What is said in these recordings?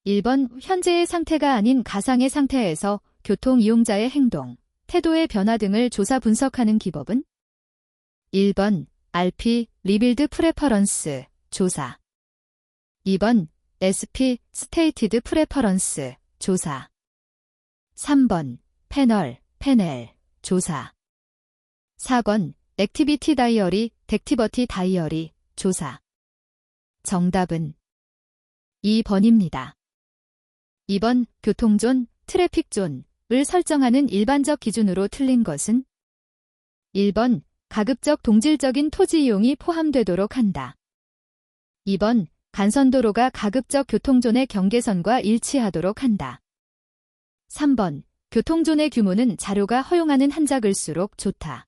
1번 현재의 상태가 아닌 가상의 상태에서 교통 이용자의 행동, 태도의 변화 등을 조사 분석하는 기법은? 1번 RP 리빌드 프레퍼런스 조사. 2번 SP 스테이티드 프레퍼런스 조사. 3번 패널 조사. 4번 액티비티 다이어리 덱티버티 다이어리 조사. 정답은 2번입니다. 2번 교통존, 트래픽존을 설정하는 일반적 기준으로 틀린 것은? 1번 가급적 동질적인 토지 이용이 포함되도록 한다. 2번 간선도로가 가급적 교통존의 경계선과 일치하도록 한다. 3번 교통존의 규모는 자료가 허용하는 한자글수록 좋다.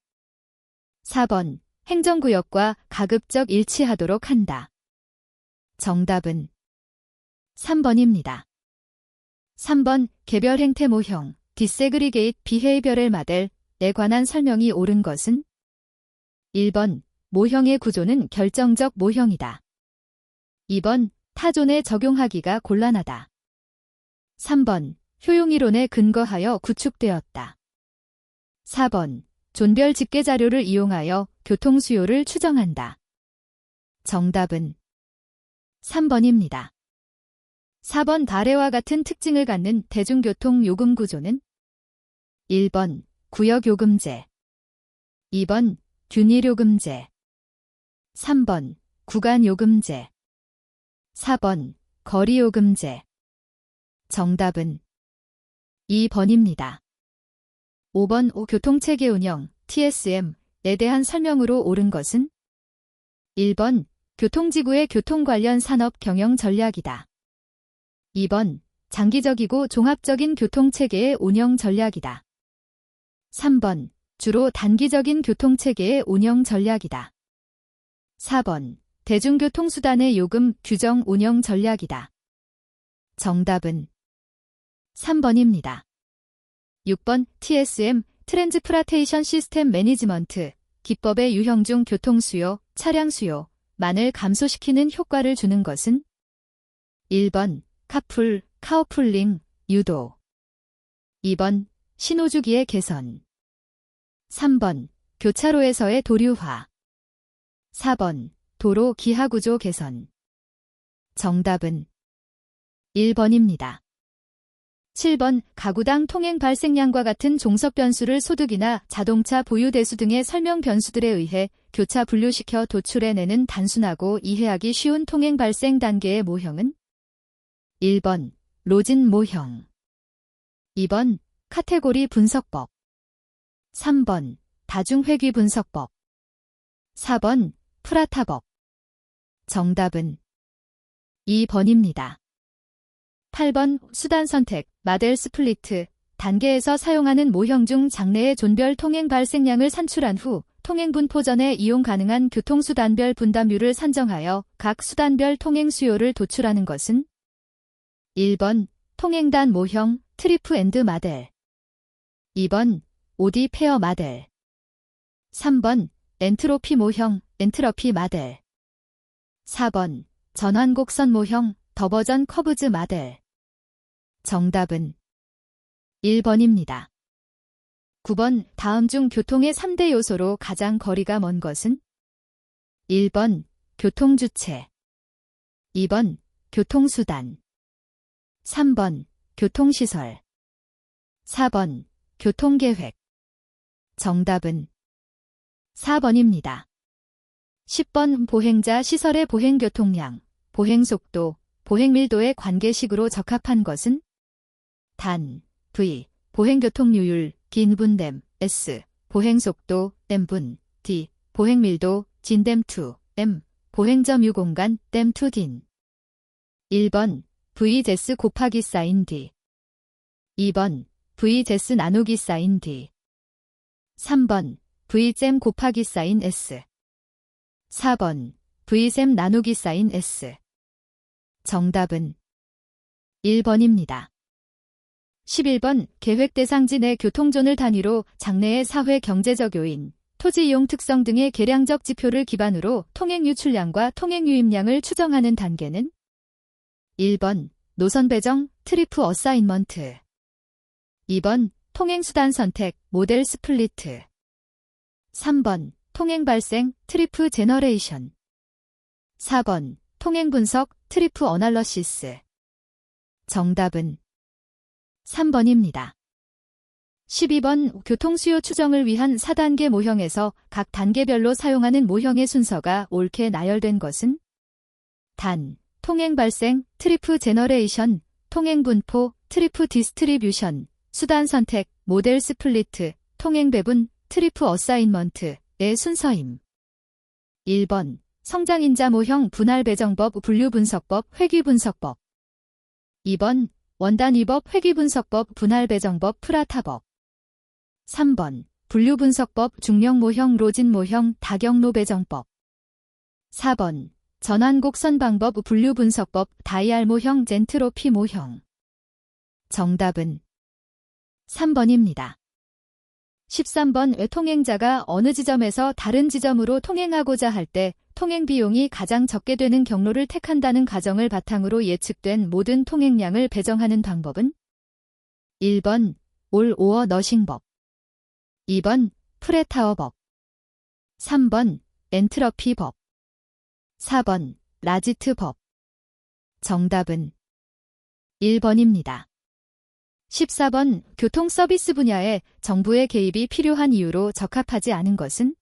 4번 행정구역과 가급적 일치하도록 한다. 정답은 3번입니다. 3번 개별 행태 모형, 디세그리게이트 비헤이비어럴 모델에 관한 설명이 옳은 것은? 1번 모형의 구조는 결정적 모형이다. 2번 타존에 적용하기가 곤란하다. 3번 효용이론에 근거하여 구축되었다. 4번 존별 집계 자료를 이용하여 교통 수요를 추정한다. 정답은 3번입니다. 4번 다래와 같은 특징을 갖는 대중교통 요금 구조는? 1번 구역요금제, 2번 균일요금제, 3번 구간요금제, 4번 거리요금제. 정답은 2번입니다. 5번 교통체계 운영 TSM에 대한 설명으로 옳은 것은? 1번 교통지구의 교통 관련 산업 경영 전략이다. 2번 장기적이고 종합적인 교통체계의 운영 전략이다. 3번 주로 단기적인 교통체계의 운영 전략이다. 4번 대중교통수단의 요금 규정 운영 전략이다. 정답은 3번입니다. 6번 TSM 트랜스프라테이션 시스템 매니지먼트 기법의 유형 중 교통수요, 차량 수요만을 감소시키는 효과를 주는 것은? 1번 카풀, 카오풀링, 유도. 2번 신호주기의 개선. 3번 교차로에서의 도류화. 4번 도로 기하구조 개선. 정답은 1번입니다. 7번 가구당 통행 발생량과 같은 종속 변수를 소득이나 자동차 보유 대수 등의 설명 변수들에 의해 교차 분류시켜 도출해내는 단순하고 이해하기 쉬운 통행 발생 단계의 모형은? 1번 로진 모형, 2번 카테고리 분석법, 3번 다중회귀 분석법, 4번 프라타법. 정답은 2번입니다. 8번 수단 선택, 마델 스플리트 단계에서 사용하는 모형 중 장내의 존별 통행 발생량을 산출한 후 통행분포 전에 이용 가능한 교통수단별 분담율을 산정하여 각 수단별 통행 수요를 도출하는 것은? 1번 통행단 모형 트리프 앤드 마델, 2번 오디 페어 마델, 3번 엔트로피 모형 엔트러피 마델, 4번 전환곡선 모형 더버전 커브즈 마델. 정답은 1번입니다. 9번 다음 중 교통의 3대 요소로 가장 거리가 먼 것은? 1번 교통주체, 2번 교통수단, 3번 교통시설, 4번 교통계획. 정답은 4번입니다. 10번 보행자 시설의 보행교통량, 보행속도, 보행밀도의 관계식으로 적합한 것은? 단, V, 보행교통률, 긴분댐, S, 보행속도, M분, D, 보행밀도, 진댐2, M, 보행점 유공간, 댐2 딘. 1번, VZ 곱하기 사인 D, 2번, VZ 나누기 사인 D, 3번, V잼 곱하기 사인 S, 4번, V셈 나누기 사인 S. 정답은 1번입니다. 11번 계획 대상지 내 교통존을 단위로 장내의 사회 경제적 요인, 토지 이용 특성 등의 계량적 지표를 기반으로 통행 유출량과 통행 유입량을 추정하는 단계는? 1번 노선 배정, 트리프 어사인먼트. 2번, 통행수단 선택, 모델 스플리트. 3번, 통행 발생, 트리프 제너레이션. 4번, 통행 분석, 트리프 어널러시스. 정답은 3번입니다. 12번, 교통수요 추정을 위한 4단계 모형에서 각 단계별로 사용하는 모형의 순서가 옳게 나열된 것은 단, 통행 발생, 트리프 제너레이션, 통행 분포, 트리프 디스트리뷰션, 수단 선택, 모델 스플리트, 통행 배분, 트리프 어사인먼트의 순서임. 1번, 성장인자 모형 분할 배정법 분류 분석법 회귀 분석법. 2번, 원단 위법 회귀 분석법 분할 배정법 프라타법. 3번, 분류 분석법 중력 모형 로진 모형 다경로 배정법. 4번, 전환곡선 방법 분류 분석법 다이알 모형 젠트로피 모형. 정답은 3번입니다. 13번, 통행자가 어느 지점에서 다른 지점으로 통행하고자 할 때 통행 비용이 가장 적게 되는 경로를 택한다는 가정을 바탕으로 예측된 모든 통행량을 배정하는 방법은 1번, 올 오어 너싱법. 2번, 프레타어법. 3번, 엔트러피법. 4번, 라지트법. 정답은 1번입니다. 14번, 교통 서비스 분야에 정부의 개입이 필요한 이유로 적합하지 않은 것은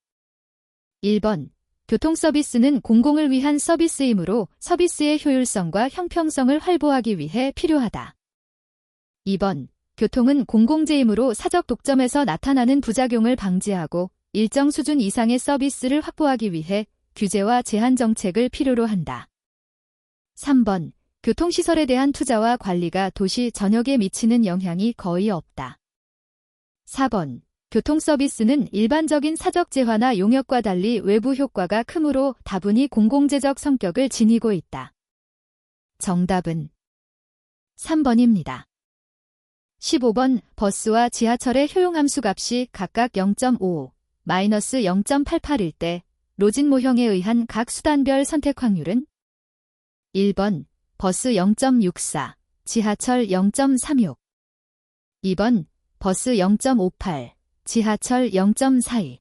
1번, 교통 서비스는 공공을 위한 서비스이므로 서비스의 효율성과 형평성을 활보하기 위해 필요하다. 2번, 교통은 공공재이므로 사적 독점에서 나타나는 부작용을 방지하고 일정 수준 이상의 서비스를 확보하기 위해 규제와 제한 정책을 필요로 한다. 3번, 교통시설에 대한 투자와 관리가 도시 전역에 미치는 영향이 거의 없다. 4번, 교통 서비스는 일반적인 사적 재화나 용역과 달리 외부 효과가 크므로 다분히 공공재적 성격을 지니고 있다. 정답은 3번입니다. 15번, 버스와 지하철의 효용함수 값이 각각 0.5, -0.88일 때 로진 모형에 의한 각 수단별 선택 확률은 1번, 버스 0.64, 지하철 0.36. 2번, 버스 0.58, 지하철 0.42.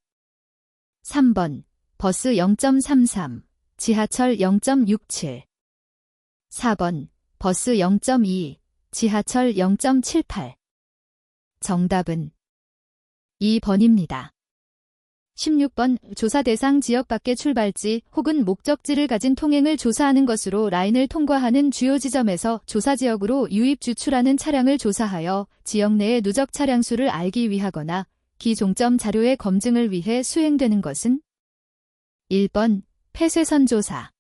3번, 버스 0.33, 지하철 0.67. 4번, 버스 0.2, 지하철 0.78. 정답은 2번입니다. 16번, 조사 대상 지역 밖의 출발지 혹은 목적지를 가진 통행을 조사하는 것으로 라인을 통과하는 주요 지점에서 조사 지역으로 유입 주출하는 차량을 조사하여 지역 내의 누적 차량 수를 알기 위하거나 기종점 자료의 검증을 위해 수행되는 것은 1번, 폐쇄선 조사.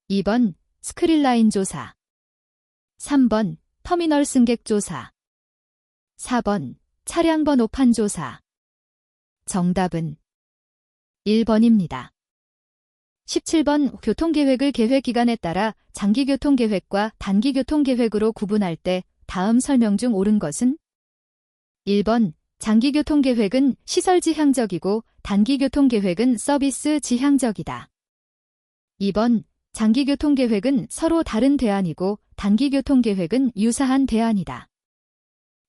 2번, 스크린라인 조사. 3번, 터미널 승객 조사. 4번, 차량 번호판 조사. 정답은 1번입니다. 17번, 교통계획을 계획기간에 따라 장기교통계획과 단기교통계획으로 구분할 때 다음 설명 중 옳은 것은 1번, 장기교통계획은 시설 지향적이고 단기교통계획은 서비스 지향적이다. 2번, 장기교통계획은 서로 다른 대안이고 단기교통계획은 유사한 대안이다.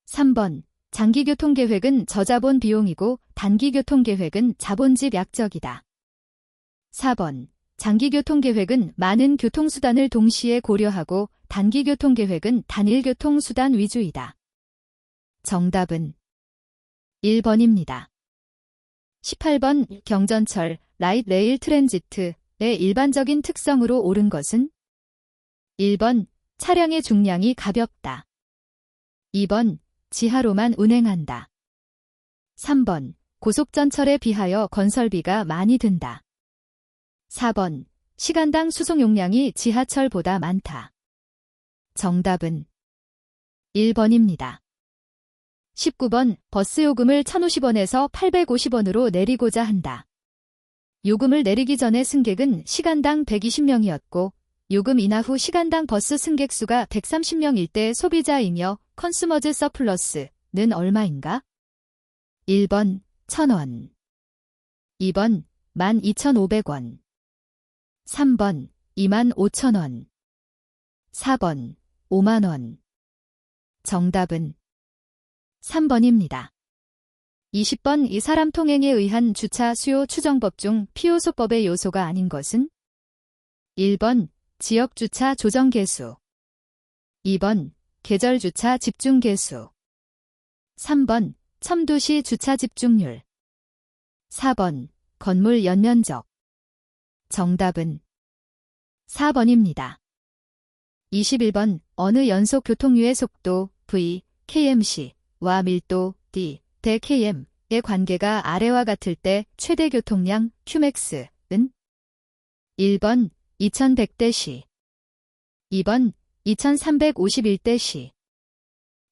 3번, 장기교통계획은 저자본 비용이고 단기교통계획은 자본집 약적이다. 4번, 장기교통계획은 많은 교통수단을 동시에 고려하고 단기교통계획은 단일 교통수단 위주이다. 정답은 1번입니다. 18번, 경전철, 라이트 레일 트랜지트의 일반적인 특성으로 옳은 것은 1번, 차량의 중량이 가볍다. 2번, 지하로만 운행한다. 3번, 고속전철에 비하여 건설비가 많이 든다. 4번, 시간당 수송 용량이 지하철보다 많다. 정답은 1번입니다. 19번, 버스 요금을 1,050원에서 850원으로 내리고자 한다. 요금을 내리기 전에 승객은 시간당 120명이었고 요금 인하 후 시간당 버스 승객 수가 130명일 때 소비자이며 컨슈머즈 서플러스는 얼마인가? 1번 1,000원. 2번 12,500원. 3번 25,000원. 4번 5만원. 정답은 3번입니다. 20번 이 사람 통행에 의한 주차 수요 추정법 중 피요소법의 요소가 아닌 것은? 1번 지역 주차 조정 개수. 2번 계절 주차 집중 개수. 3번 첨도시 주차 집중률. 4번 건물 연면적. 정답은 4번입니다. 21번 어느 연속 교통류의 속도 v, kmc와 밀도 d, 대 km의 관계가 아래와 같을 때 최대 교통량 qmax는? 1번 2100대c, 2번 2351대c,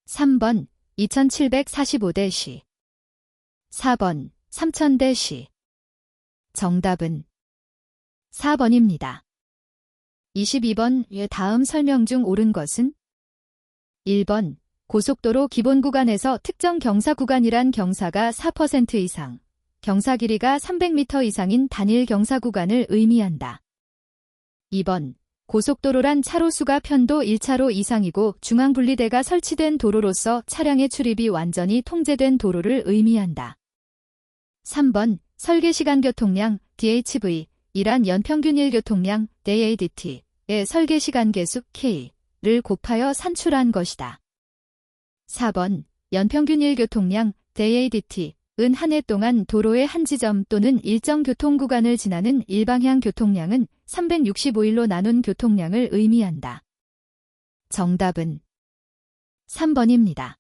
3번 2745대c, 4번 3000대c. 정답은 4번입니다. 22번 다음 설명 중 옳은 것은? 1번 고속도로 기본 구간에서 특정 경사 구간이란 경사가 4% 이상, 경사 길이가 300m 이상인 단일 경사 구간을 의미한다. 2번 고속도로란 차로수가 편도 1차로 이상이고 중앙분리대가 설치된 도로로서 차량의 출입이 완전히 통제된 도로를 의미한다. 3번 설계시간 교통량 DHV 이란 연평균 일교통량 DADT의 설계시간 계수 K를 곱하여 산출한 것이다. 4번 연평균 일교통량 DADT은 한 해 동안 도로의 한 지점 또는 일정 교통구간을 지나는 일방향 교통량은 365일로 나눈 교통량을 의미한다. 정답은 3번입니다.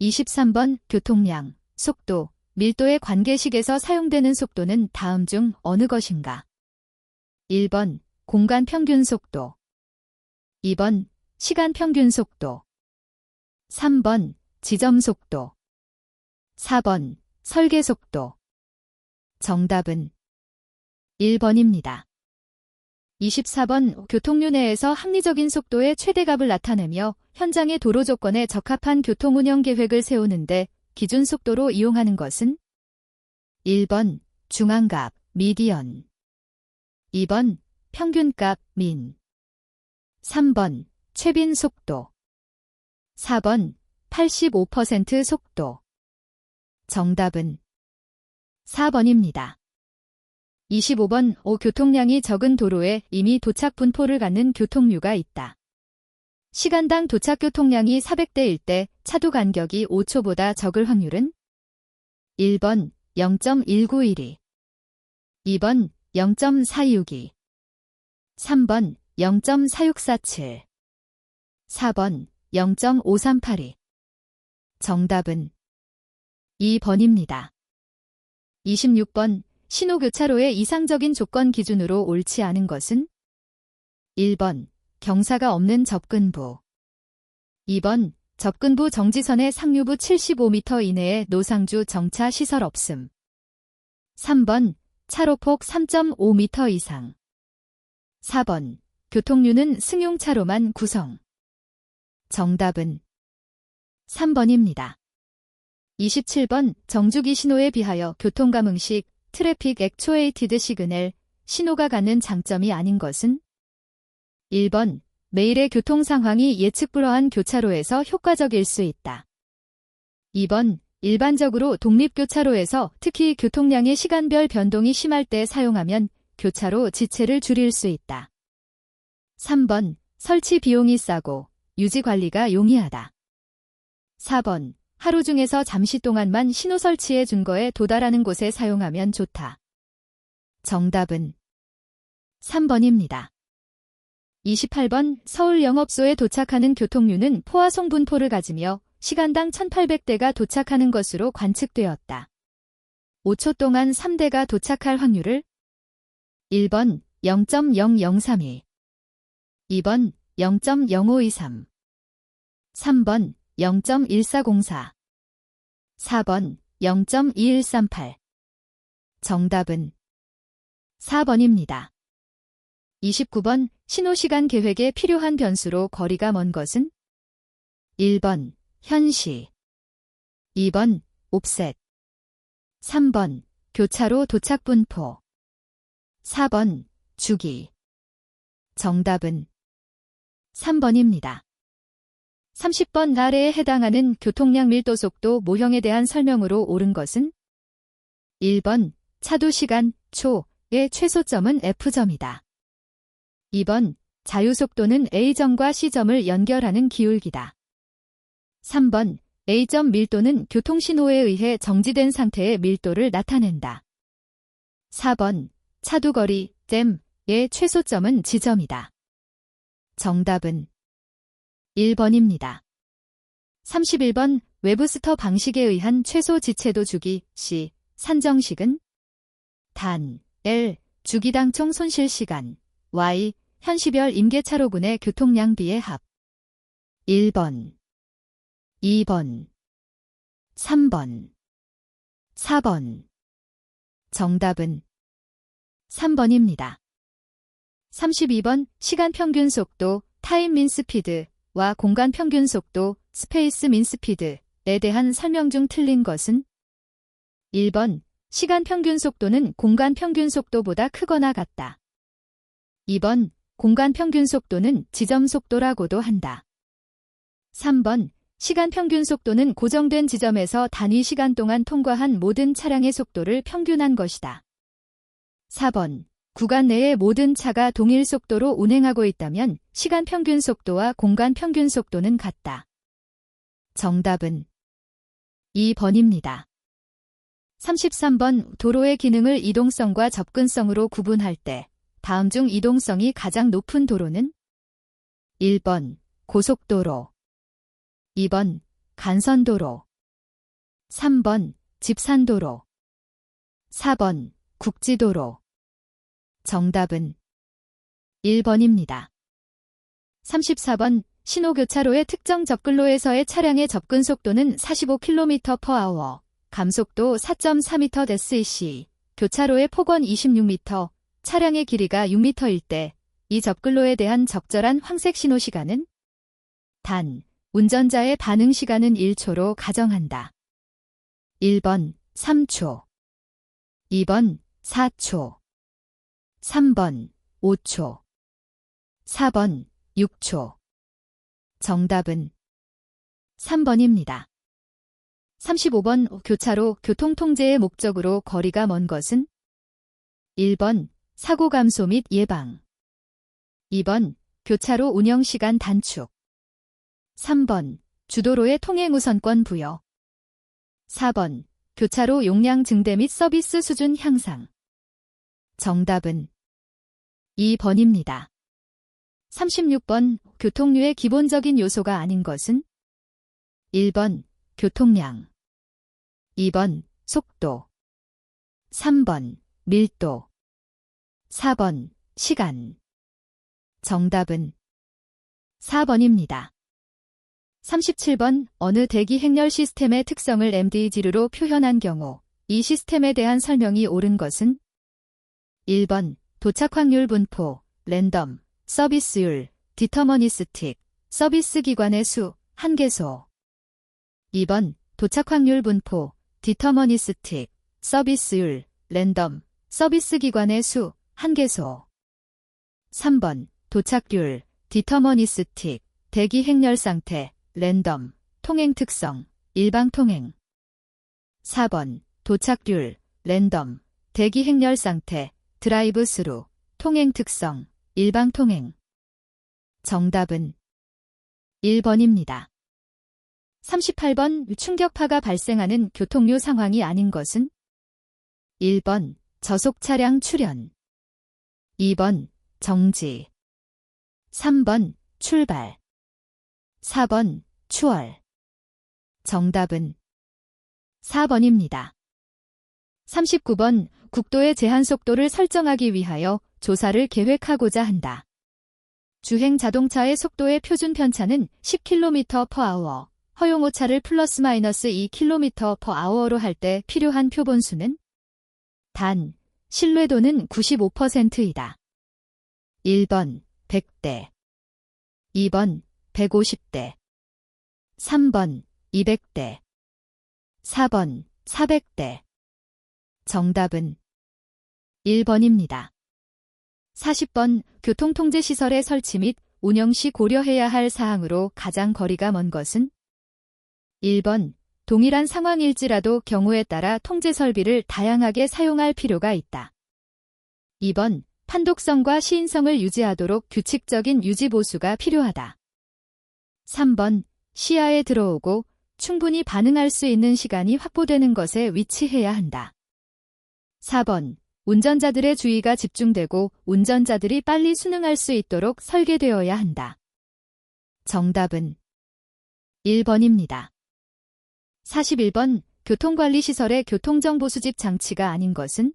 23번 교통량, 속도, 밀도의 관계식에서 사용되는 속도는 다음 중 어느 것인가? 1번 공간 평균 속도, 2번 시간 평균 속도, 3번 지점 속도, 4번 설계 속도. 정답은 1번입니다. 24번 교통류 내에서 합리적인 속도의 최대값을 나타내며 현장의 도로 조건에 적합한 교통운영 계획을 세우는데 기준 속도로 이용하는 것은? 1번 중앙값 미디언, 2번 평균값 민, 3번 최빈 속도, 4번 85% 속도. 정답은 4번입니다. 25번 교통량이 적은 도로에 이미 도착 분포를 갖는 교통류가 있다. 시간당 도착 교통량이 400대일 때 차도 간격이 5초보다 적을 확률은? 1번 0.191이, 2번 0.462, 3번 0.4647, 4번 0.538이. 정답은 2번입니다. 26번 신호교차로의 이상적인 조건 기준으로 옳지 않은 것은? 1번 경사가 없는 접근부, 2번 접근부 정지선의 상류부 75m 이내에 노상주 정차 시설 없음, 3번 차로폭 3.5m 이상, 4번 교통류는 승용차로만 구성. 정답은 3번입니다. 27번 정주기 신호에 비하여 교통감응식 트래픽 액추에이티드 시그널 신호가 갖는 장점이 아닌 것은? 1번 매일의 교통 상황이 예측 불허한 교차로에서 효과적일 수 있다. 2번 일반적으로 독립교차로에서 특히 교통량의 시간별 변동이 심할 때 사용하면 교차로 지체를 줄일 수 있다. 3번 설치 비용이 싸고 유지 관리가 용이하다. 4번 하루 중에서 잠시 동안만 신호 설치의 준거에 도달하는 곳에 사용하면 좋다. 정답은 3번입니다. 28번 서울 영업소에 도착하는 교통류는 포화송 분포를 가지며 시간당 1800대가 도착하는 것으로 관측되었다. 5초 동안 3대가 도착할 확률을? 1번 0.0032, 2번 0.0523, 3번 0.1404, 4번 0.2138. 정답은 4번입니다. 29번 신호시간 계획에 필요한 변수로 거리가 먼 것은? 1번 현시, 2번 옵셋, 3번 교차로 도착 분포, 4번 주기. 정답은 3번입니다. 30번 아래에 해당하는 교통량 밀도 속도 모형에 대한 설명으로 옳은 것은 1번 차도 시간 초의 최소점은 F점이다. 2번 자유속도는 A점과 C점을 연결하는 기울기다. 3번 A점 밀도는 교통신호에 의해 정지된 상태의 밀도를 나타낸다. 4번 차두거리 잼의 최소점은 지점이다. 정답은 1번입니다. 31번 웨브스터 방식에 의한 최소 지체도 주기 C 산정식은 단 L 주기당 총 손실 시간 Y 현시별 임계차로군의 교통량비의 합 1번 2번 3번 4번 정답은 3번입니다. 32번 시간 평균 속도 타임 민 스피드와 공간 평균 속도 스페이스 민 스피드에 대한 설명 중 틀린 것은 1번 시간 평균 속도는 공간 평균 속도보다 크거나 같다. 2번 공간 평균 속도는 지점 속도라고도 한다. 3번 시간 평균 속도는 고정된 지점에서 단위 시간 동안 통과한 모든 차량의 속도를 평균한 것이다. 4번 구간 내의 모든 차가 동일 속도로 운행하고 있다면 시간 평균 속도와 공간 평균 속도는 같다. 정답은 2번입니다. 33번 도로의 기능을 이동성과 접근성으로 구분할 때 다음 중 이동성이 가장 높은 도로는 1번 고속도로 2번 간선도로 3번 집산도로 4번 국지도로 정답은 1번입니다. 34번 신호교차로의 특정 접근로에서의 차량의 접근 속도는 45km/h, 감속도 4.4m/s/c, 교차로의 폭원 26m, 차량의 길이가 6m일 때 이 접근로에 대한 적절한 황색 신호 시간은 단, 운전자의 반응 시간은 1초로 가정한다. 1번 3초 2번 4초 3번 5초 4번 6초 정답은 3번입니다. 35번 교차로 교통통제의 목적으로 거리가 먼 것은 1번 사고 감소 및 예방 2번 교차로 운영시간 단축 3번 주도로의 통행 우선권 부여 4번 교차로 용량 증대 및 서비스 수준 향상 정답은 2번입니다. 36번 교통류의 기본적인 요소가 아닌 것은 1번 교통량 2번 속도 3번 밀도 4번 시간 정답은 4번입니다. 37번 어느 대기 행렬 시스템의 특성을 MDG로 표현한 경우 이 시스템에 대한 설명이 옳은 것은 1번 도착 확률 분포, 랜덤, 서비스율, 디터머니스틱, 서비스 기관의 수, 한계소 2번 도착 확률 분포, 디터머니스틱, 서비스율, 랜덤, 서비스 기관의 수, 한계소 3번 도착률, 디터머니스틱, 대기 행렬 상태, 랜덤, 통행 특성, 일방 통행 4번 도착률, 랜덤, 대기 행렬 상태, 드라이브 스루, 통행 특성, 일방 통행 정답은 1번입니다. 38번 충격파가 발생하는 교통류 상황이 아닌 것은 1번 저속 차량 출현 2번 정지 3번 출발 4번 추월 정답은 4번입니다. 39번 국도의 제한속도를 설정하기 위하여 조사를 계획하고자 한다. 주행 자동차의 속도의 표준 편차는 10km/h, 허용 오차를 플러스 마이너스 2km/h로 할 때 필요한 표본수는 단, 신뢰도는 95%이다. 1번 100대 2번 150대 3번 200대 4번 400대 정답은 1번입니다. 40번 교통통제시설의 설치 및 운영 시 고려해야 할 사항으로 가장 거리가 먼 것은? 1번, 동일한 상황일지라도 경우에 따라 통제 설비를 다양하게 사용할 필요가 있다. 2번, 판독성과 시인성을 유지하도록 규칙적인 유지보수가 필요하다. 3번, 시야에 들어오고 충분히 반응할 수 있는 시간이 확보되는 것에 위치해야 한다. 4번, 운전자들의 주의가 집중되고 운전자들이 빨리 수능할 수 있도록 설계되어야 한다. 정답은 1번입니다. 41번, 교통관리시설의 교통정보 수집 장치가 아닌 것은?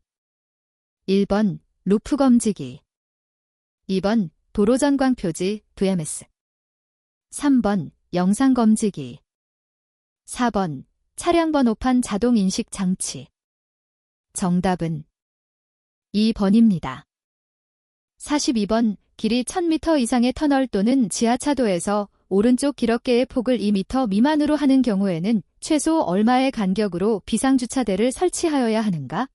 1번, 루프 검지기. 2번, 도로전광표지, VMS. 3번, 영상 검지기. 4번, 차량 번호판 자동 인식 장치. 정답은 2번입니다. 42번, 길이 1000m 이상의 터널 또는 지하차도에서 오른쪽 길어깨의 폭을 2m 미만으로 하는 경우에는 최소 얼마의 간격으로 비상주차대를 설치하여야 하는가?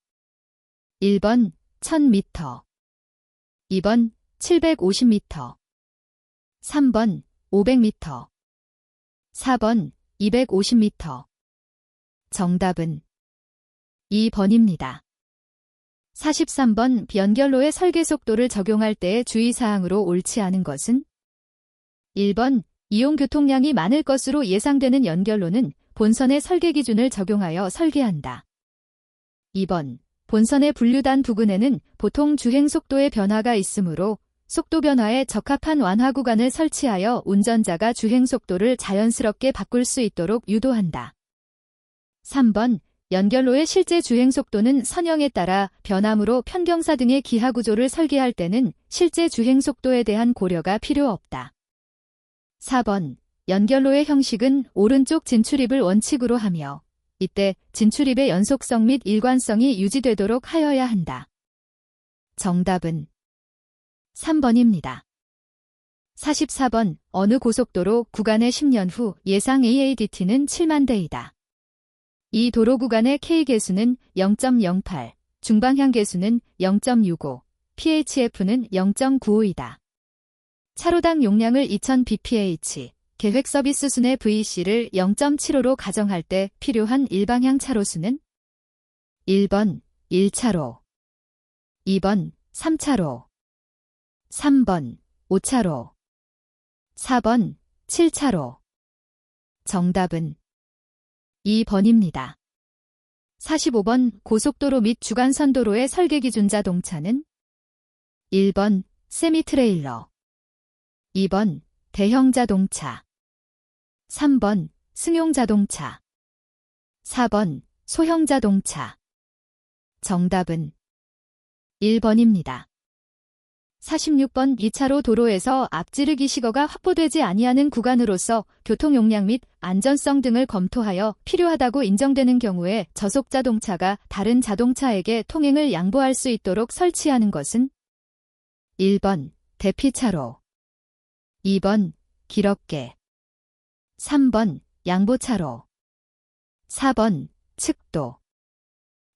1번, 1000m. 2번, 750m. 3번, 500m. 4번, 250m. 정답은 2번입니다. 43번, 연결로의 설계 속도를 적용할 때의 주의사항으로 옳지 않은 것은? 1번, 이용 교통량이 많을 것으로 예상되는 연결로는 본선의 설계 기준을 적용하여 설계한다. 2번, 본선의 분류단 부근에는 보통 주행 속도의 변화가 있으므로 속도 변화에 적합한 완화 구간을 설치하여 운전자가 주행 속도를 자연스럽게 바꿀 수 있도록 유도한다. 3번, 연결로의 실제 주행 속도는 선형에 따라 변함으로 편경사 등의 기하 구조를 설계할 때는 실제 주행 속도에 대한 고려가 필요 없다. 4번, 연결로의 형식은 오른쪽 진출입을 원칙으로 하며 이때 진출입의 연속성 및 일관성이 유지되도록 하여야 한다. 정답은 3번입니다. 44번, 어느 고속도로 구간의 10년 후 예상 AADT는 7만 대이다. 이 도로 구간의 K계수는 0.08, 중방향 계수는 0.65, PHF는 0.95이다. 차로당 용량을 2000bph, 계획 서비스 순의 VC를 0.75로 가정할 때 필요한 일방향 차로수는? 1번, 1차로. 2번, 3차로. 3번, 5차로. 4번, 7차로. 정답은 2번입니다. 45번, 고속도로 및 주간선도로의 설계기준 자동차는? 1번, 세미트레일러. 2번, 대형 자동차. 3번, 승용 자동차. 4번, 소형 자동차. 정답은 1번입니다. 46번, 2차로 도로에서 앞지르기 시거가 확보되지 아니하는 구간으로서 교통용량 및 안전성 등을 검토하여 필요하다고 인정되는 경우에 저속 자동차가 다른 자동차에게 통행을 양보할 수 있도록 설치하는 것은? 1번, 대피차로. 2번, 길어깨. 3번, 양보차로. 4번, 측도.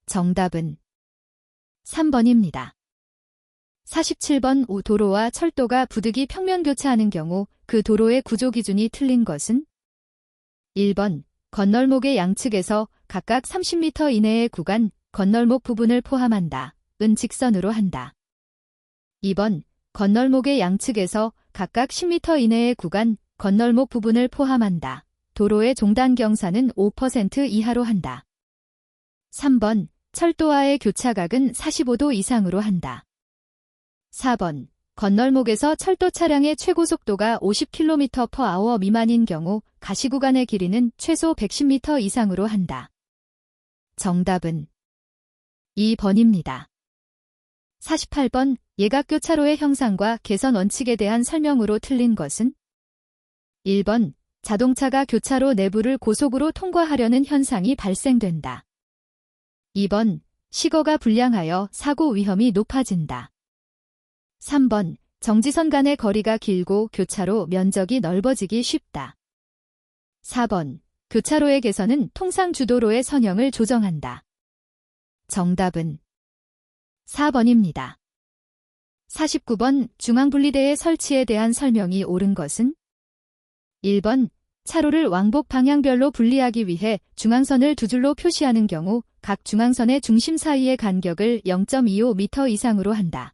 정답은 3번입니다. 47번, 도로와 철도가 부득이 평면 교차하는 경우 그 도로의 구조 기준이 틀린 것은? 1번, 건널목의 양측에서 각각 30m 이내의 구간, 건널목 부분을 포함한다. 은 직선으로 한다. 2번, 건널목의 양측에서 각각 10m 이내의 구간, 건널목 부분을 포함한다. 도로의 종단 경사는 5% 이하로 한다. 3번, 철도와의 교차각은 45도 이상으로 한다. 4번, 건널목에서 철도 차량의 최고 속도가 50km/h 미만인 경우 가시구간의 길이는 최소 110m 이상으로 한다. 정답은 2번입니다. 48번, 예각교차로의 형상과 개선 원칙에 대한 설명으로 틀린 것은? 1번, 자동차가 교차로 내부를 고속으로 통과하려는 현상이 발생된다. 2번, 시거가 불량하여 사고 위험이 높아진다. 3번, 정지선 간의 거리가 길고 교차로 면적이 넓어지기 쉽다. 4번, 교차로의 개선은 통상 주도로의 선형을 조정한다. 정답은 4번입니다. 49번 중앙분리대의 설치에 대한 설명이 옳은 것은? 1번 차로를 왕복 방향별로 분리하기 위해 중앙선을 두 줄로 표시하는 경우 각 중앙선의 중심 사이의 간격을 0.25m 이상으로 한다.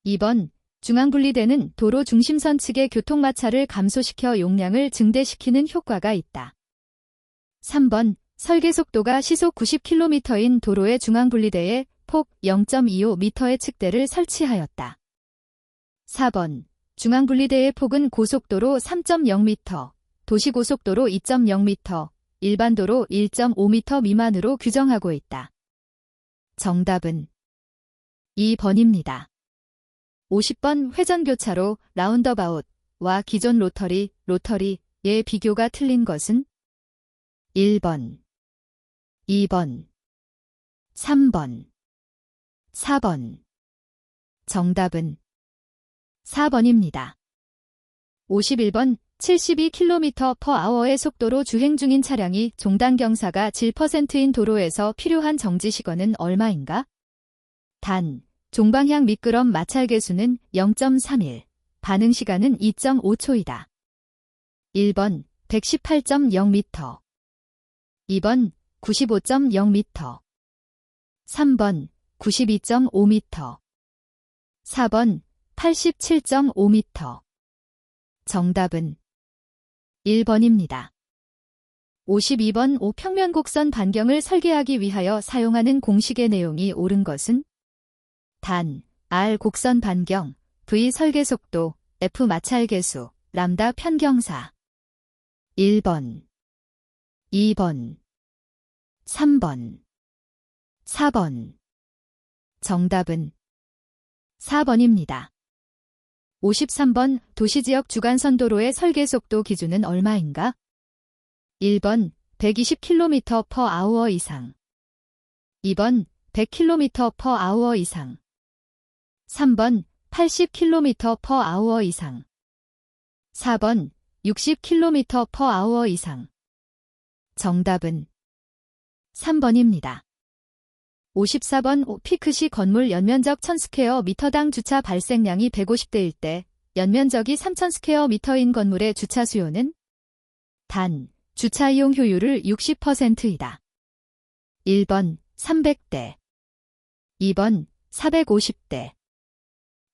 2번 중앙분리대는 도로 중심선 측의 교통마찰을 감소시켜 용량을 증대시키는 효과가 있다. 3번 설계속도가 시속 90km인 도로의 중앙분리대에 폭 0.25m의 측대를 설치하였다. 4번 중앙분리대의 폭은 고속도로 3.0m, 도시고속도로 2.0m, 일반도로 1.5m 미만으로 규정하고 있다. 정답은 2번입니다. 50번 회전교차로 라운더바웃과 기존 로터리의 비교가 틀린 것은? 1번, 2번, 3번, 4번. 정답은 4번입니다. 51번 72km/h의 속도로 주행 중인 차량이 종단 경사가 7%인 도로에서 필요한 정지 시간은 얼마인가? 단, 종방향 미끄럼 마찰 개수는 0.31, 반응 시간은 2.5초이다. 1번 118.0m, 2번 95.0m, 3번 92.5m, 4번 87.5m. 정답은 1번입니다. 52번 평면 곡선 반경을 설계하기 위하여 사용하는 공식의 내용이 옳은 것은? 단, R 곡선 반경, V 설계속도, F 마찰 개수, 람다 편경사. 1번, 2번, 3번, 4번. 정답은 4번입니다. 53번 도시지역 주간선도로의 설계속도 기준은 얼마인가? 1번 120km/h 이상, 2번 100km/h 이상, 3번 80km/h 이상, 4번 60km/h 이상. 정답은 3번입니다. 54번 피크시 건물 연면적 1000스퀘어미터당 주차 발생량이 150대일 때 연면적이 3000스퀘어미터인 건물의 주차 수요는? 단, 주차 이용 효율을 60%이다. 1번 300대, 2번 450대,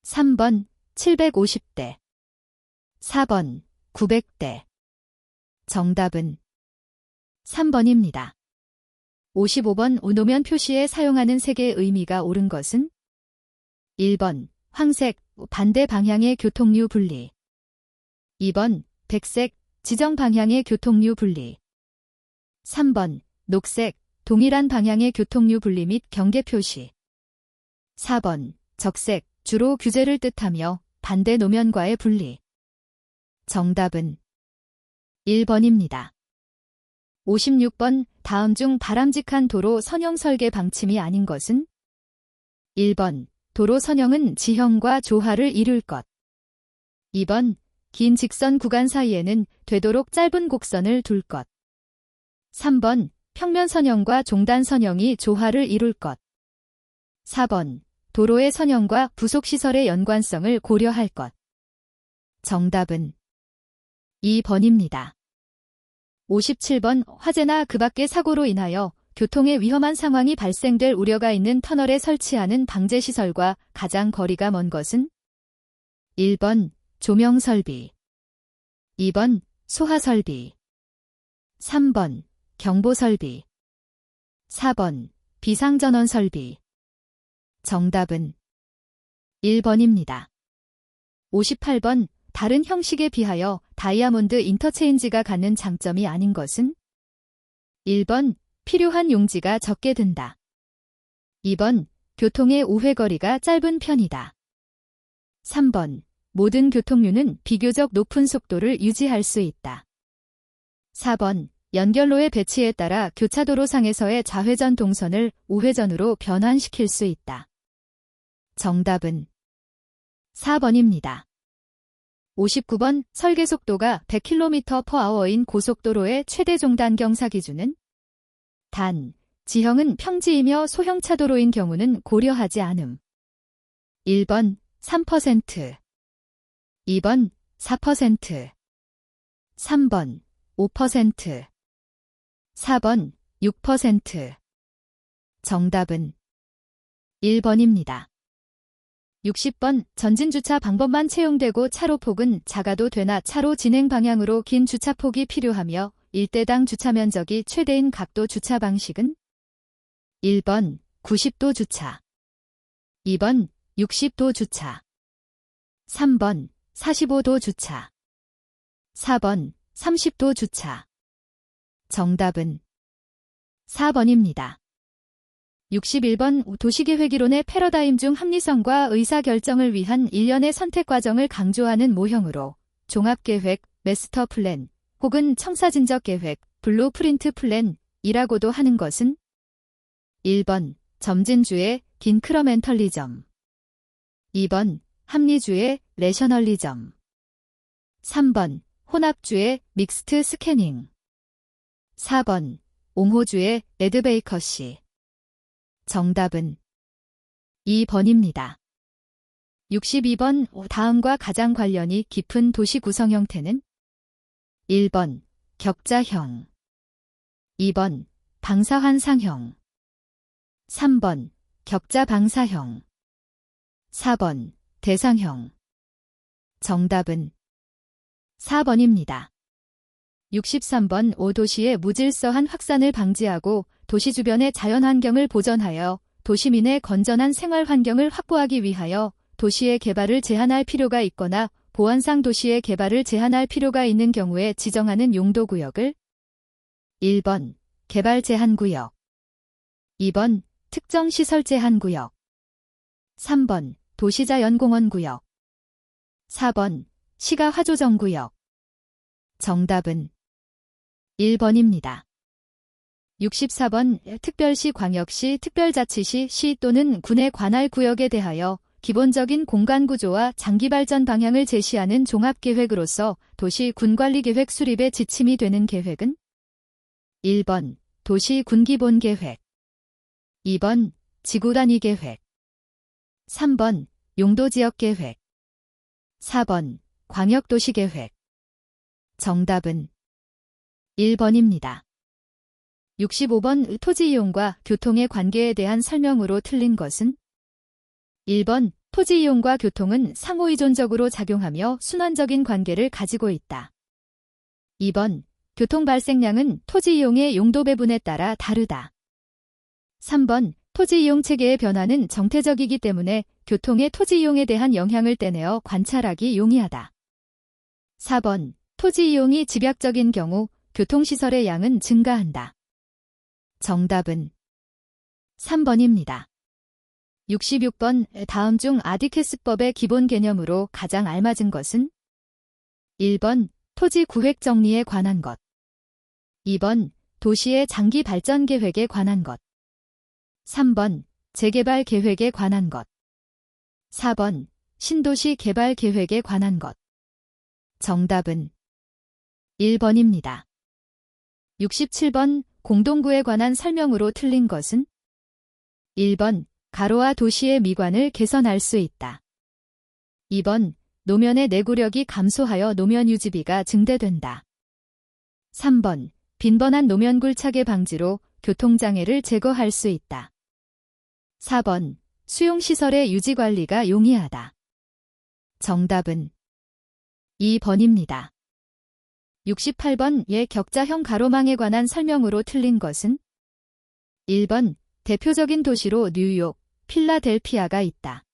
3번 750대, 4번 900대. 정답은 3번입니다. 55번 노면 표시에 사용하는 색의 의미가 옳은 것은? 1번 황색, 반대 방향의 교통류 분리, 2번 백색, 지정 방향의 교통류 분리, 3번 녹색, 동일한 방향의 교통류 분리 및 경계 표시, 4번 적색, 주로 규제를 뜻하며 반대 노면과의 분리. 정답은 1번입니다. 56번 다음 중 바람직한 도로 선형 설계 방침이 아닌 것은? 1번 도로 선형은 지형과 조화를 이룰 것, 2번 긴 직선 구간 사이에는 되도록 짧은 곡선을 둘 것, 3번 평면 선형과 종단 선형이 조화를 이룰 것, 4번 도로의 선형과 부속시설의 연관성을 고려할 것. 정답은 2번입니다. 57번 화재나 그 밖의 사고로 인하여 교통에 위험한 상황이 발생될 우려가 있는 터널에 설치하는 방제시설과 가장 거리가 먼 것은? 1번 조명설비, 2번 소하설비, 3번 경보설비, 4번 비상전원설비. 정답은 1번입니다. 58번 다른 형식에 비하여 다이아몬드 인터체인지가 갖는 장점이 아닌 것은? 1번 필요한 용지가 적게 든다, 2번 교통의 우회거리가 짧은 편이다, 3번 모든 교통류는 비교적 높은 속도를 유지할 수 있다, 4번 연결로의 배치에 따라 교차도로상에서의 좌회전 동선을 우회전으로 변환시킬 수 있다. 정답은 4번입니다. 59번 설계속도가 100km/h인 고속도로의 최대 종단 경사 기준은? 단, 지형은 평지이며 소형차도로인 경우는 고려하지 않음. 1번 3%, 2번 4%, 3번 5%, 4번 6%. 정답은 1번입니다. 60번 전진주차 방법만 채용되고 차로폭은 작아도 되나 차로 진행 방향으로 긴 주차폭이 필요하며 일대당 주차면적이 최대인 각도 주차 방식은 1번 90도 주차, 2번 60도 주차, 3번 45도 주차, 4번 30도 주차. 정답은 4번입니다. 61번 도시계획이론의 패러다임 중 합리성과 의사결정을 위한 일련의 선택 과정을 강조하는 모형으로 종합계획, 마스터 플랜 혹은 청사진적 계획, 블루프린트 플랜이라고도 하는 것은 1번 점진주의 인크러멘털리즘, 2번 합리주의 레셔널리즘, 3번 혼합주의 믹스트 스캐닝, 4번 옹호주의 레드베이커시. 정답은 2번입니다. 62번 다음과 가장 관련이 깊은 도시 구성 형태는 1번 격자형, 2번 방사환상형, 3번 격자방사형, 4번 대상형. 정답은 4번입니다. 63번 도시의 무질서한 확산을 방지하고 도시 주변의 자연환경을 보전하여 도시민의 건전한 생활 환경을 확보하기 위하여 도시의 개발을 제한할 필요가 있거나 보안상 도시의 개발을 제한할 필요가 있는 경우에 지정하는 용도구역을 1번 개발 제한구역, 2번 특정시설 제한구역, 3번 도시자연공원구역, 4번 시가화조정구역. 정답은 1번입니다. 64번 특별시, 광역시, 특별자치시, 시 또는 군에 관할 구역에 대하여 기본적인 공간구조와 장기발전 방향을 제시하는 종합계획으로서 도시 군관리계획 수립의 지침이 되는 계획은 1번 도시 군기본계획, 2번 지구단위계획, 3번 용도지역계획, 4번 광역도시계획. 정답은 1번입니다. 65번 토지 이용과 교통의 관계에 대한 설명으로 틀린 것은 1번 토지 이용과 교통은 상호의존적으로 작용하며 순환적인 관계를 가지고 있다. 2번 교통 발생량은 토지 이용의 용도 배분에 따라 다르다. 3번 토지 이용 체계의 변화는 정태적이기 때문에 교통의 토지 이용에 대한 영향을 떼내어 관찰하기 용이하다. 4번 토지 이용이 집약적인 경우 교통시설의 양은 증가한다. 정답은 3번입니다. 66번 다음 중 아디케스법의 기본 개념으로 가장 알맞은 것은 1번 토지 구획 정리에 관한 것, 2번 도시의 장기 발전 계획에 관한 것, 3번 재개발 계획에 관한 것, 4번 신도시 개발 계획에 관한 것. 정답은 1번입니다. 67번 공동구에 관한 설명으로 틀린 것은 1번 가로와 도시의 미관을 개선할 수 있다. 2번 노면의 내구력이 감소하여 노면 유지비가 증대된다. 3번 빈번한 노면 굴착의 방지로 교통장애를 제거할 수 있다. 4번 수용시설의 유지관리가 용이하다. 정답은 2번입니다. 68번 격자형 가로망에 관한 설명으로 틀린 것은 1번 대표적인 도시로 뉴욕, 필라델피아가 있다.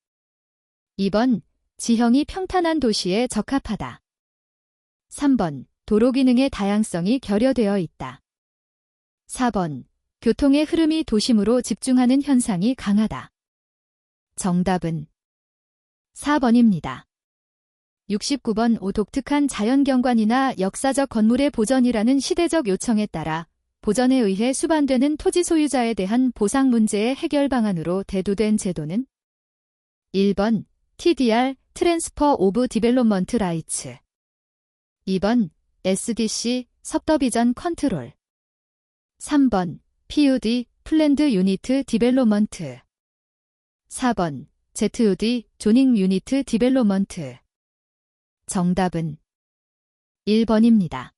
2번 지형이 평탄한 도시에 적합하다. 3번 도로 기능의 다양성이 결여되어 있다. 4번 교통의 흐름이 도심으로 집중하는 현상이 강하다. 정답은 4번입니다. 69번 독특한 자연경관이나 역사적 건물의 보전이라는 시대적 요청에 따라 보전에 의해 수반되는 토지 소유자에 대한 보상 문제의 해결 방안으로 대두된 제도는 1번 TDR 트랜스퍼 오브 디벨롭먼트 라이츠, 2번 SDC 서브디비전 컨트롤, 3번 PUD 플랜드 유니트 디벨롭먼트, 4번 ZOD, 조닝 유니트 디벨롭먼트. 정답은 1번입니다.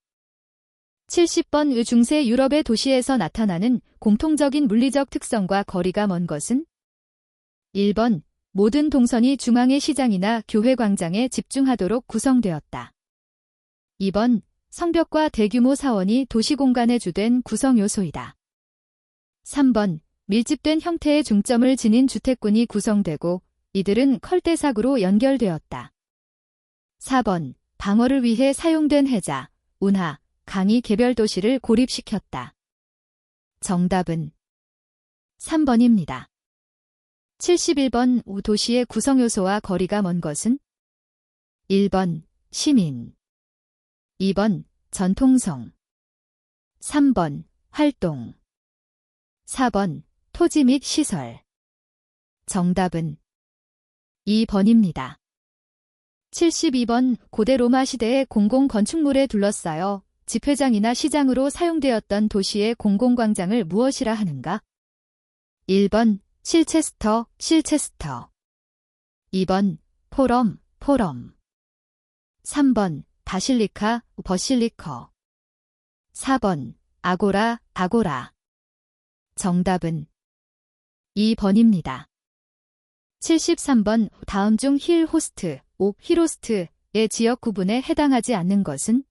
70번 중세 유럽의 도시에서 나타나는 공통적인 물리적 특성과 거리가 먼 것은? 1번, 모든 동선이 중앙의 시장이나 교회 광장에 집중하도록 구성되었다. 2번, 성벽과 대규모 사원이 도시 공간에 주된 구성 요소이다. 3번, 밀집된 형태의 중점을 지닌 주택군이 구성되고 이들은 컬대삭으로 연결되었다. 4번, 방어를 위해 사용된 해자, 운하, 강이 개별 도시를 고립시켰다. 정답은 3번입니다. 71번 도시의 구성 요소와 거리가 먼 것은? 1번, 시민. 2번, 전통성. 3번, 활동. 4번, 토지 및 시설. 정답은 2번입니다. 72번, 고대 로마 시대의 공공건축물에 둘러싸여 집회장이나 시장으로 사용되었던 도시의 공공광장을 무엇이라 하는가? 1번, 실체스터, 실체스터. 2번, 포럼, 포럼. 3번, 바실리카, 버실리커. 4번, 아고라, 아고라. 정답은 2번입니다. 73번, 다음 중 힐 호스트, 힐호스트의 지역 구분에 해당하지 않는 것은?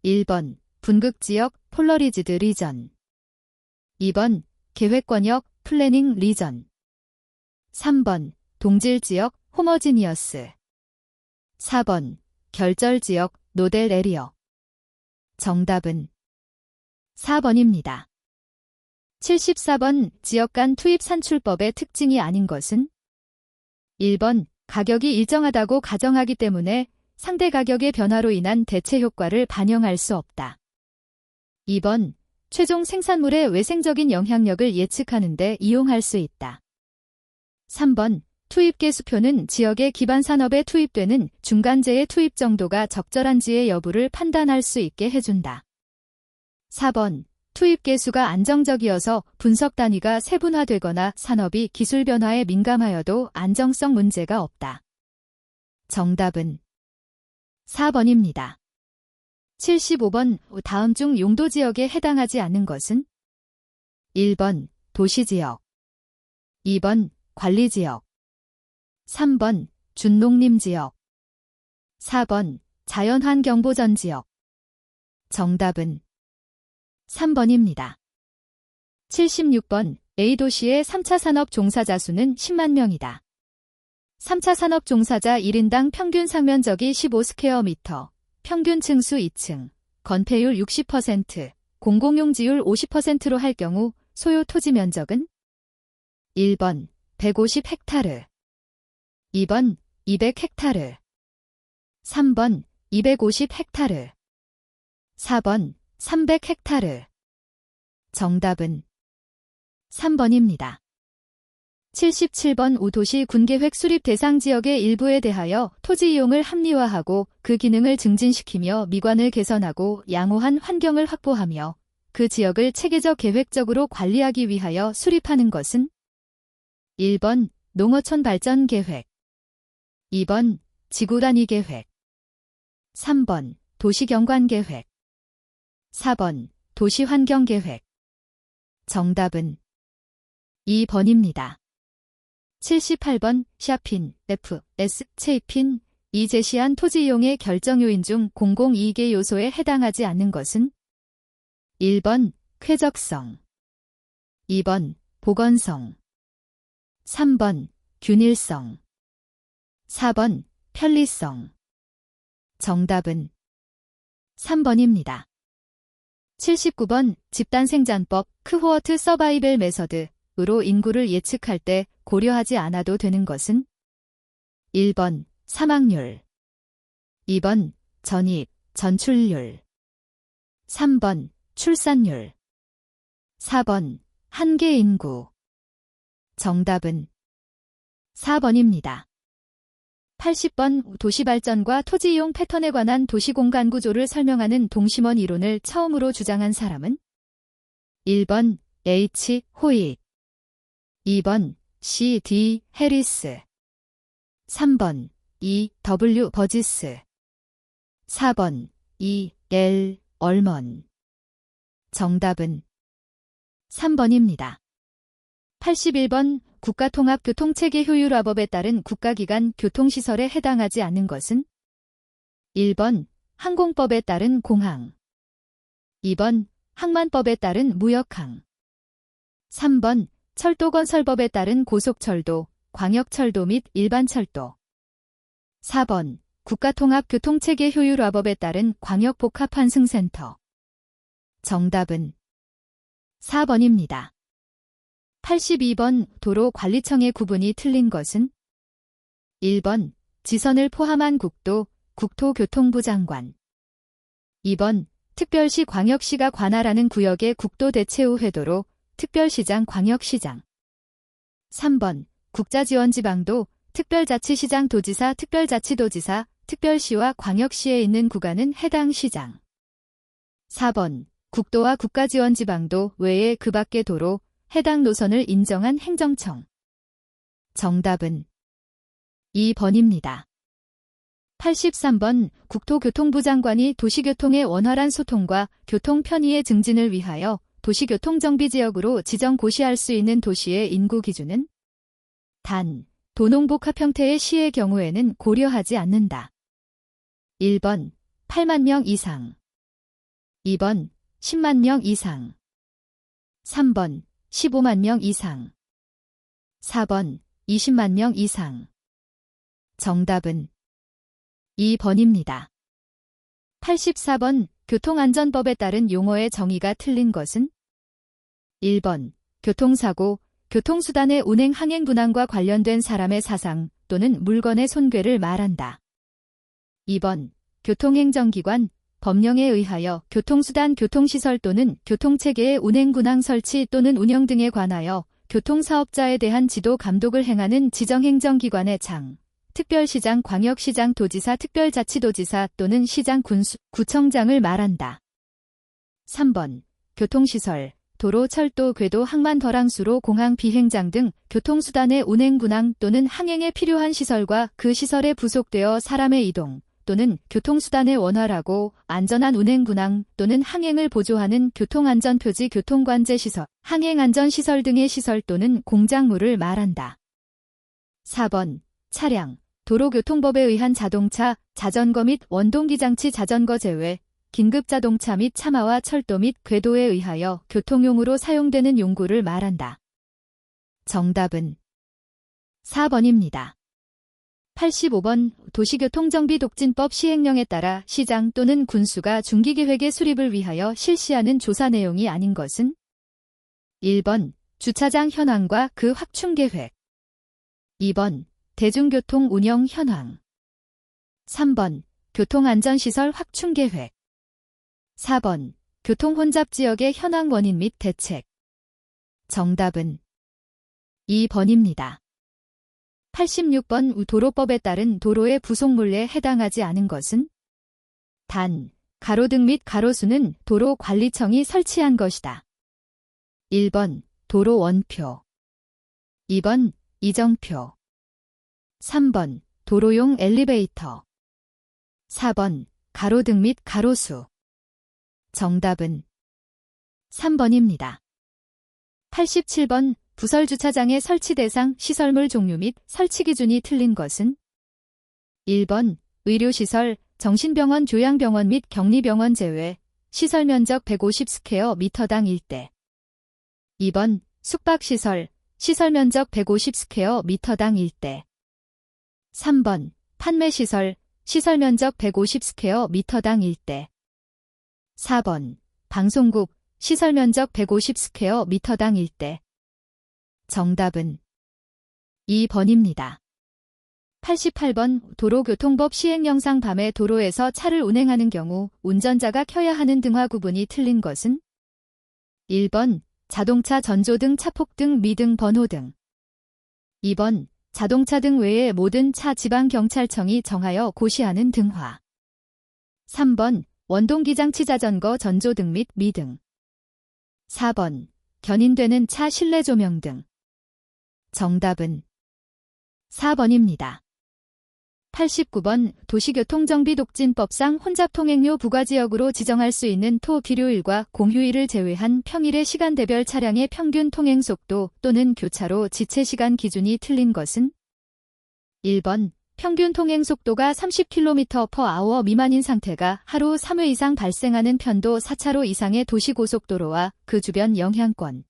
1번, 분극지역, 폴러리즈드 리전. 2번, 계획권역, 플래닝 리전. 3번, 동질지역, 호머지니어스. 4번, 결절지역, 노델 에리어. 정답은 4번입니다. 74번, 지역 간 투입 산출법의 특징이 아닌 것은? 1번, 가격이 일정하다고 가정하기 때문에 상대 가격의 변화로 인한 대체 효과를 반영할 수 없다. 2번, 최종 생산물의 외생적인 영향력을 예측하는 데 이용할 수 있다. 3번, 투입계수표는 지역의 기반 산업에 투입되는 중간재의 투입 정도가 적절한지의 여부를 판단할 수 있게 해준다. 4번, 투입계수가 안정적이어서 분석 단위가 세분화되거나 산업이 기술 변화에 민감하여도 안정성 문제가 없다. 정답은 4번입니다. 75번, 다음 중 용도지역에 해당하지 않는 것은? 1번, 도시지역. 2번, 관리지역. 3번, 준농림지역. 4번, 자연환경보전지역. 정답은 3번입니다. 76번, A도시의 3차 산업 종사자 수는 10만 명이다. 3차 산업 종사자 1인당 평균 상면적이 15스퀘어미터, 평균 층수 2층, 건폐율 60%, 공공용지율 50%로 할 경우 소요 토지 면적은? 1번, 150헥타르. 2번, 200헥타르. 3번, 250헥타르. 4번, 300헥타르. 정답은 3번입니다. 77번, 도시 군계획 수립 대상 지역의 일부에 대하여 토지 이용을 합리화하고 그 기능을 증진시키며 미관을 개선하고 양호한 환경을 확보하며 그 지역을 체계적 계획적으로 관리하기 위하여 수립하는 것은? 1번, 농어촌 발전 계획. 2번, 지구 단위 계획. 3번, 도시경관 계획. 4번, 도시환경 계획. 정답은 2번입니다. 78번, 샤핀, 체이핀, 이 제시한 토지 이용의 결정 요인 중 공공이익의 요소에 해당하지 않는 것은? 1번, 쾌적성. 2번, 보건성. 3번, 균일성. 4번, 편리성. 정답은 3번입니다. 79번, 집단생산법, 크호어트 서바이벨 메서드으로 인구를 예측할 때 고려하지 않아도 되는 것은? 1번, 사망률. 2번, 전입, 전출률. 3번, 출산율. 4번, 한계 인구. 정답은 4번입니다. 80번, 도시발전과 토지이용 패턴에 관한 도시공간 구조를 설명하는 동심원 이론을 처음으로 주장한 사람은? 1번, H. 호익. 2번, C. D. 해리스 3번 E. W. 버지스 4번 E. L. 얼먼 정답은 3번입니다. 81번 국가통합교통체계 효율화법에 따른 국가기관 교통시설에 해당하지 않는 것은 1번 항공법에 따른 공항 2번 항만법에 따른 무역항 3번 철도건설법에 따른 고속철도, 광역철도 및 일반철도 4번 국가통합교통체계 효율화법에 따른 광역복합환승센터 정답은 4번입니다. 82번 도로관리청의 구분이 틀린 것은 1번 지선을 포함한 국도, 국토교통부 장관 2번 특별시 광역시가 관할하는 구역의 국도 대체 후 회도로 특별시장 광역시장 3번 국자지원지방도 특별자치시장 도지사 특별자치도지사 특별시와 광역시에 있는 구간은 해당 시장 4번 국도와 국가지원지방도 외에 그 밖의 도로 해당 노선을 인정한 행정청 정답은 2번입니다. 83번 국토교통부 장관이 도시교통의 원활한 소통과 교통 편의의 증진을 위하여 도시교통정비지역으로 지정 고시할 수 있는 도시의 인구 기준은 단, 도농복합 형태의 시의 경우에는 고려하지 않는다. 1번 8만 명 이상 2번 10만 명 이상 3번 15만 명 이상 4번 20만 명 이상 정답은 2번입니다. 84번 교통안전법에 따른 용어의 정의가 틀린 것은 1번 교통사고, 교통수단의 운행 항행 분항과 관련된 사람의 사상 또는 물건의 손괴를 말한다. 2번 교통행정기관, 법령에 의하여 교통수단 교통시설 또는 교통체계의 운행 분항 설치 또는 운영 등에 관하여 교통사업자에 대한 지도 감독을 행하는 지정행정기관의 장, 특별시장, 광역시장, 도지사, 특별자치도지사 또는 시장, 군수, 구청장을 말한다. 3번 교통시설, 도로, 철도, 궤도, 항만, 덜항수로, 공항, 비행장 등 교통수단의 운행, 분항 또는 항행에 필요한 시설과 그 시설에 부속되어 사람의 이동 또는 교통수단의 원활하고 안전한 운행, 분항 또는 항행을 보조하는 교통안전표지, 교통관제시설, 항행안전시설 등의 시설 또는 공작물을 말한다. 4번 차량, 도로교통법에 의한 자동차, 자전거 및 원동기장치 자전거 제외, 긴급자동차 및 차마와 철도 및 궤도에 의하여 교통용으로 사용되는 용구를 말한다. 정답은 4번입니다. 85번 도시교통정비독진법 시행령에 따라 시장 또는 군수가 중기계획의 수립을 위하여 실시하는 조사 내용이 아닌 것은 1번 주차장 현황과 그 확충계획 2번 대중교통 운영 현황 3번 교통안전시설 확충계획 4번 교통혼잡지역의 현황 원인 및 대책 정답은 2번입니다. 86번 도로법에 따른 도로의 부속물에 해당하지 않은 것은 단, 가로등 및 가로수는 도로관리청이 설치한 것이다. 1번 도로 원표 2번 이정표 3번 도로용 엘리베이터 4번 가로등 및 가로수 정답은 3번입니다. 87번 부설주차장의 설치 대상, 시설물 종류 및 설치 기준이 틀린 것은 1번 의료시설, 정신병원, 조양병원 및 격리병원 제외, 시설 면적 150스퀘어미터당 1대 2번 숙박시설, 시설 면적 150스퀘어미터당 1대 3번 판매시설, 시설 면적 150스퀘어미터당 1대 4번 방송국, 시설 면적 150스퀘어미터당 1대 정답은 2번입니다. 88번 도로교통법 시행령상 밤에 도로에서 차를 운행하는 경우 운전자가 켜야 하는 등화 구분이 틀린 것은 1번 자동차 전조등, 차폭등, 미등, 번호등 2번 자동차 등 외의 모든 차 지방경찰청이 정하여 고시하는 등화 3번 원동기장치 자전거 전조등 및 미등 4번 견인되는 차 실내 조명 등 정답은 4번입니다. 89번 도시교통정비독진법상 혼잡통행료 부과지역으로 지정할 수 있는 토, 일요일과 공휴일을 제외한 평일의 시간대별 차량의 평균 통행속도 또는 교차로 지체시간 기준이 틀린 것은 1번 평균 통행속도가 30km/h 미만인 상태가 하루 3회 이상 발생하는 편도 4차로 이상의 도시고속도로와 그 주변 영향권.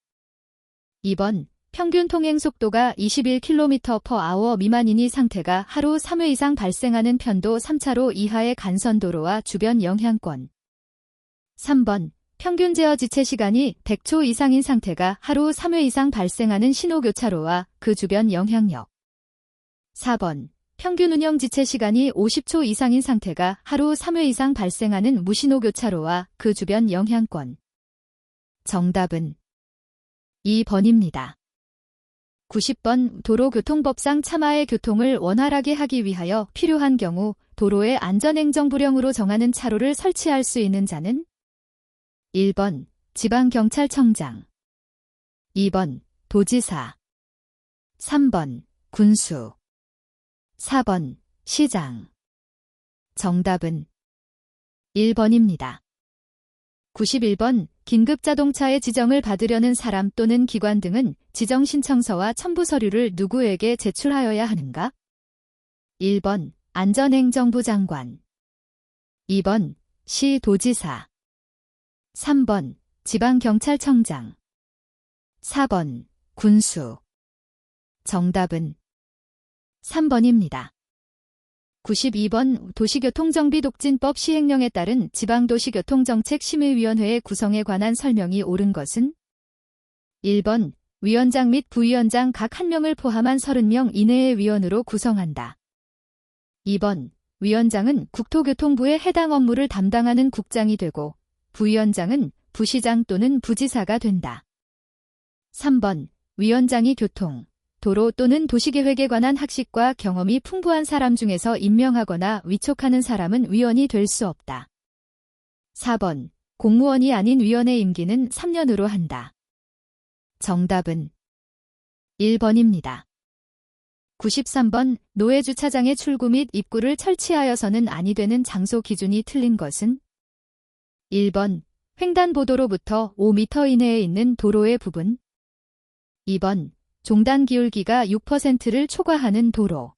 2번 평균 통행속도가 21km/h 미만이니 상태가 하루 3회 이상 발생하는 편도 3차로 이하의 간선도로와 주변 영향권. 3번 평균 제어 지체 시간이 100초 이상인 상태가 하루 3회 이상 발생하는 신호교차로와 그 주변 영향력. 4번 평균 운영 지체 시간이 50초 이상인 상태가 하루 3회 이상 발생하는 무신호교차로와 그 주변 영향권. 정답은 2번입니다. 90번 도로교통법상 차마의 교통을 원활하게 하기 위하여 필요한 경우 도로에 안전행정부령으로 정하는 차로를 설치할 수 있는 자는 1번 지방경찰청장, 2번 도지사, 3번 군수, 4번 시장. 정답은 1번입니다. 91번 긴급자동차의 지정을 받으려는 사람 또는 기관 등은 지정신청서와 첨부 서류를 누구에게 제출하여야 하는가? 1번 안전행정부 장관, 2번 시도지사, 3번 지방경찰청장, 4번 군수. 정답은 3번입니다. 92번 도시교통정비독진법 시행령에 따른 지방도시교통정책심의위원회의 구성에 관한 설명이 옳은 것은 1번 위원장 및 부위원장 각 1명을 포함한 30명 이내의 위원으로 구성한다. 2번 위원장은 국토교통부의 해당 업무를 담당하는 국장이 되고 부위원장은 부시장 또는 부지사가 된다. 3번 위원장이 교통, 도로 또는 도시계획에 관한 학식과 경험이 풍부한 사람 중에서 임명하거나 위촉하는 사람은 위원이 될 수 없다. 4번 공무원이 아닌 위원의 임기는 3년으로 한다. 정답은 1번입니다. 93번 노회주차장의 출구 및 입구를 철치하여서는 아니 되는 장소 기준이 틀린 것은 1번 횡단보도로부터 5m 이내에 있는 도로의 부분, 2번 종단 기울기가 6%를 초과하는 도로,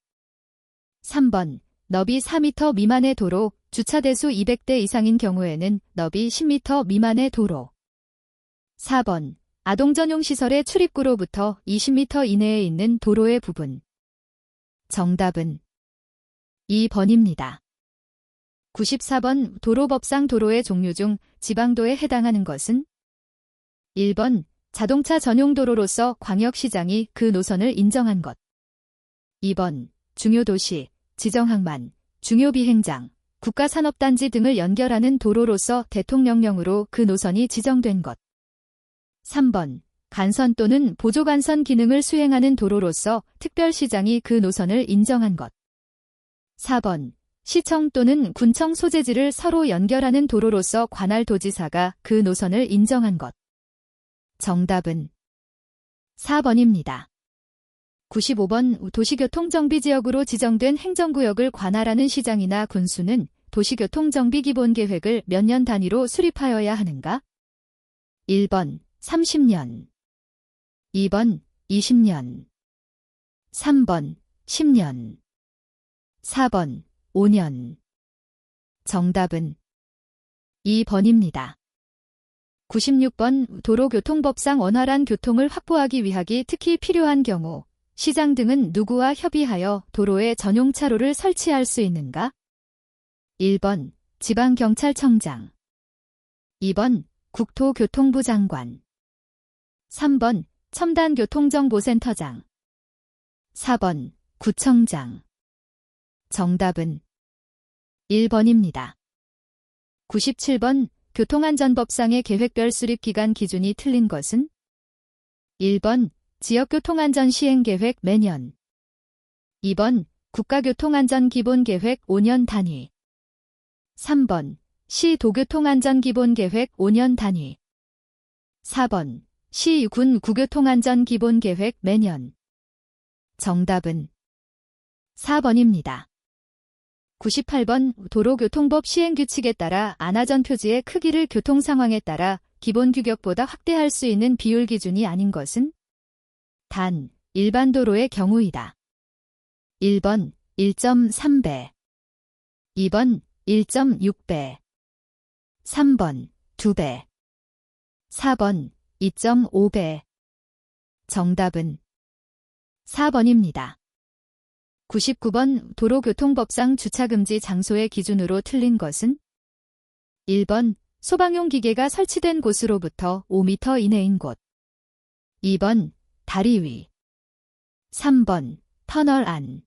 3번 너비 4m 미만의 도로, 주차 대수 200대 이상인 경우에는 너비 10m 미만의 도로, 4번 아동 전용 시설의 출입구로부터 20m 이내에 있는 도로의 부분. 정답은 2번입니다. 94번 도로법상 도로의 종류 중 지방도에 해당하는 것은 1번 자동차 전용 도로로서 광역시장이 그 노선을 인정한 것, 2번 중요도시, 지정항만, 중요비행장, 국가산업단지 등을 연결하는 도로로서 대통령령으로 그 노선이 지정된 것, 3번 간선 또는 보조간선 기능을 수행하는 도로로서 특별시장이 그 노선을 인정한 것, 4번 시청 또는 군청 소재지를 서로 연결하는 도로로서 관할도지사가 그 노선을 인정한 것. 정답은 4번입니다. 95번 도시교통정비지역으로 지정된 행정구역을 관할하는 시장이나 군수는 도시교통정비기본계획을 몇 년 단위로 수립하여야 하는가? 1번 30년, 2번 20년, 3번 10년, 4번 5년. 정답은 2번입니다. 96번 도로교통법상 원활한 교통을 확보하기 위하기 특히 필요한 경우 시장 등은 누구와 협의하여 도로에 전용 차로를 설치할 수 있는가? 1번 지방경찰청장, 2번 국토교통부 장관, 3번 첨단교통정보센터장, 4번 구청장. 정답은 1번입니다. 97번 교통안전법상의 계획별 수립기간 기준이 틀린 것은 1번 지역교통안전 시행계획 매년, 2번 국가교통안전기본계획 5년 단위, 3번 시도교통안전기본계획 5년 단위, 4번 시군 구교통안전기본계획 매년. 정답은 4번입니다. 98번 도로교통법 시행규칙에 따라 안하전 표지의 크기를 교통 상황에 따라 기본 규격보다 확대할 수 있는 비율 기준이 아닌 것은 단 일반 도로의 경우이다. 1번 1.3배, 2번 1.6배, 3번 2배, 4번 2.5배. 정답은 4번입니다. 99번 도로교통법상 주차금지 장소의 기준으로 틀린 것은 1번 소방용 기계가 설치된 곳으로부터 5m 이내인 곳, 2번 다리 위, 3번 터널 안,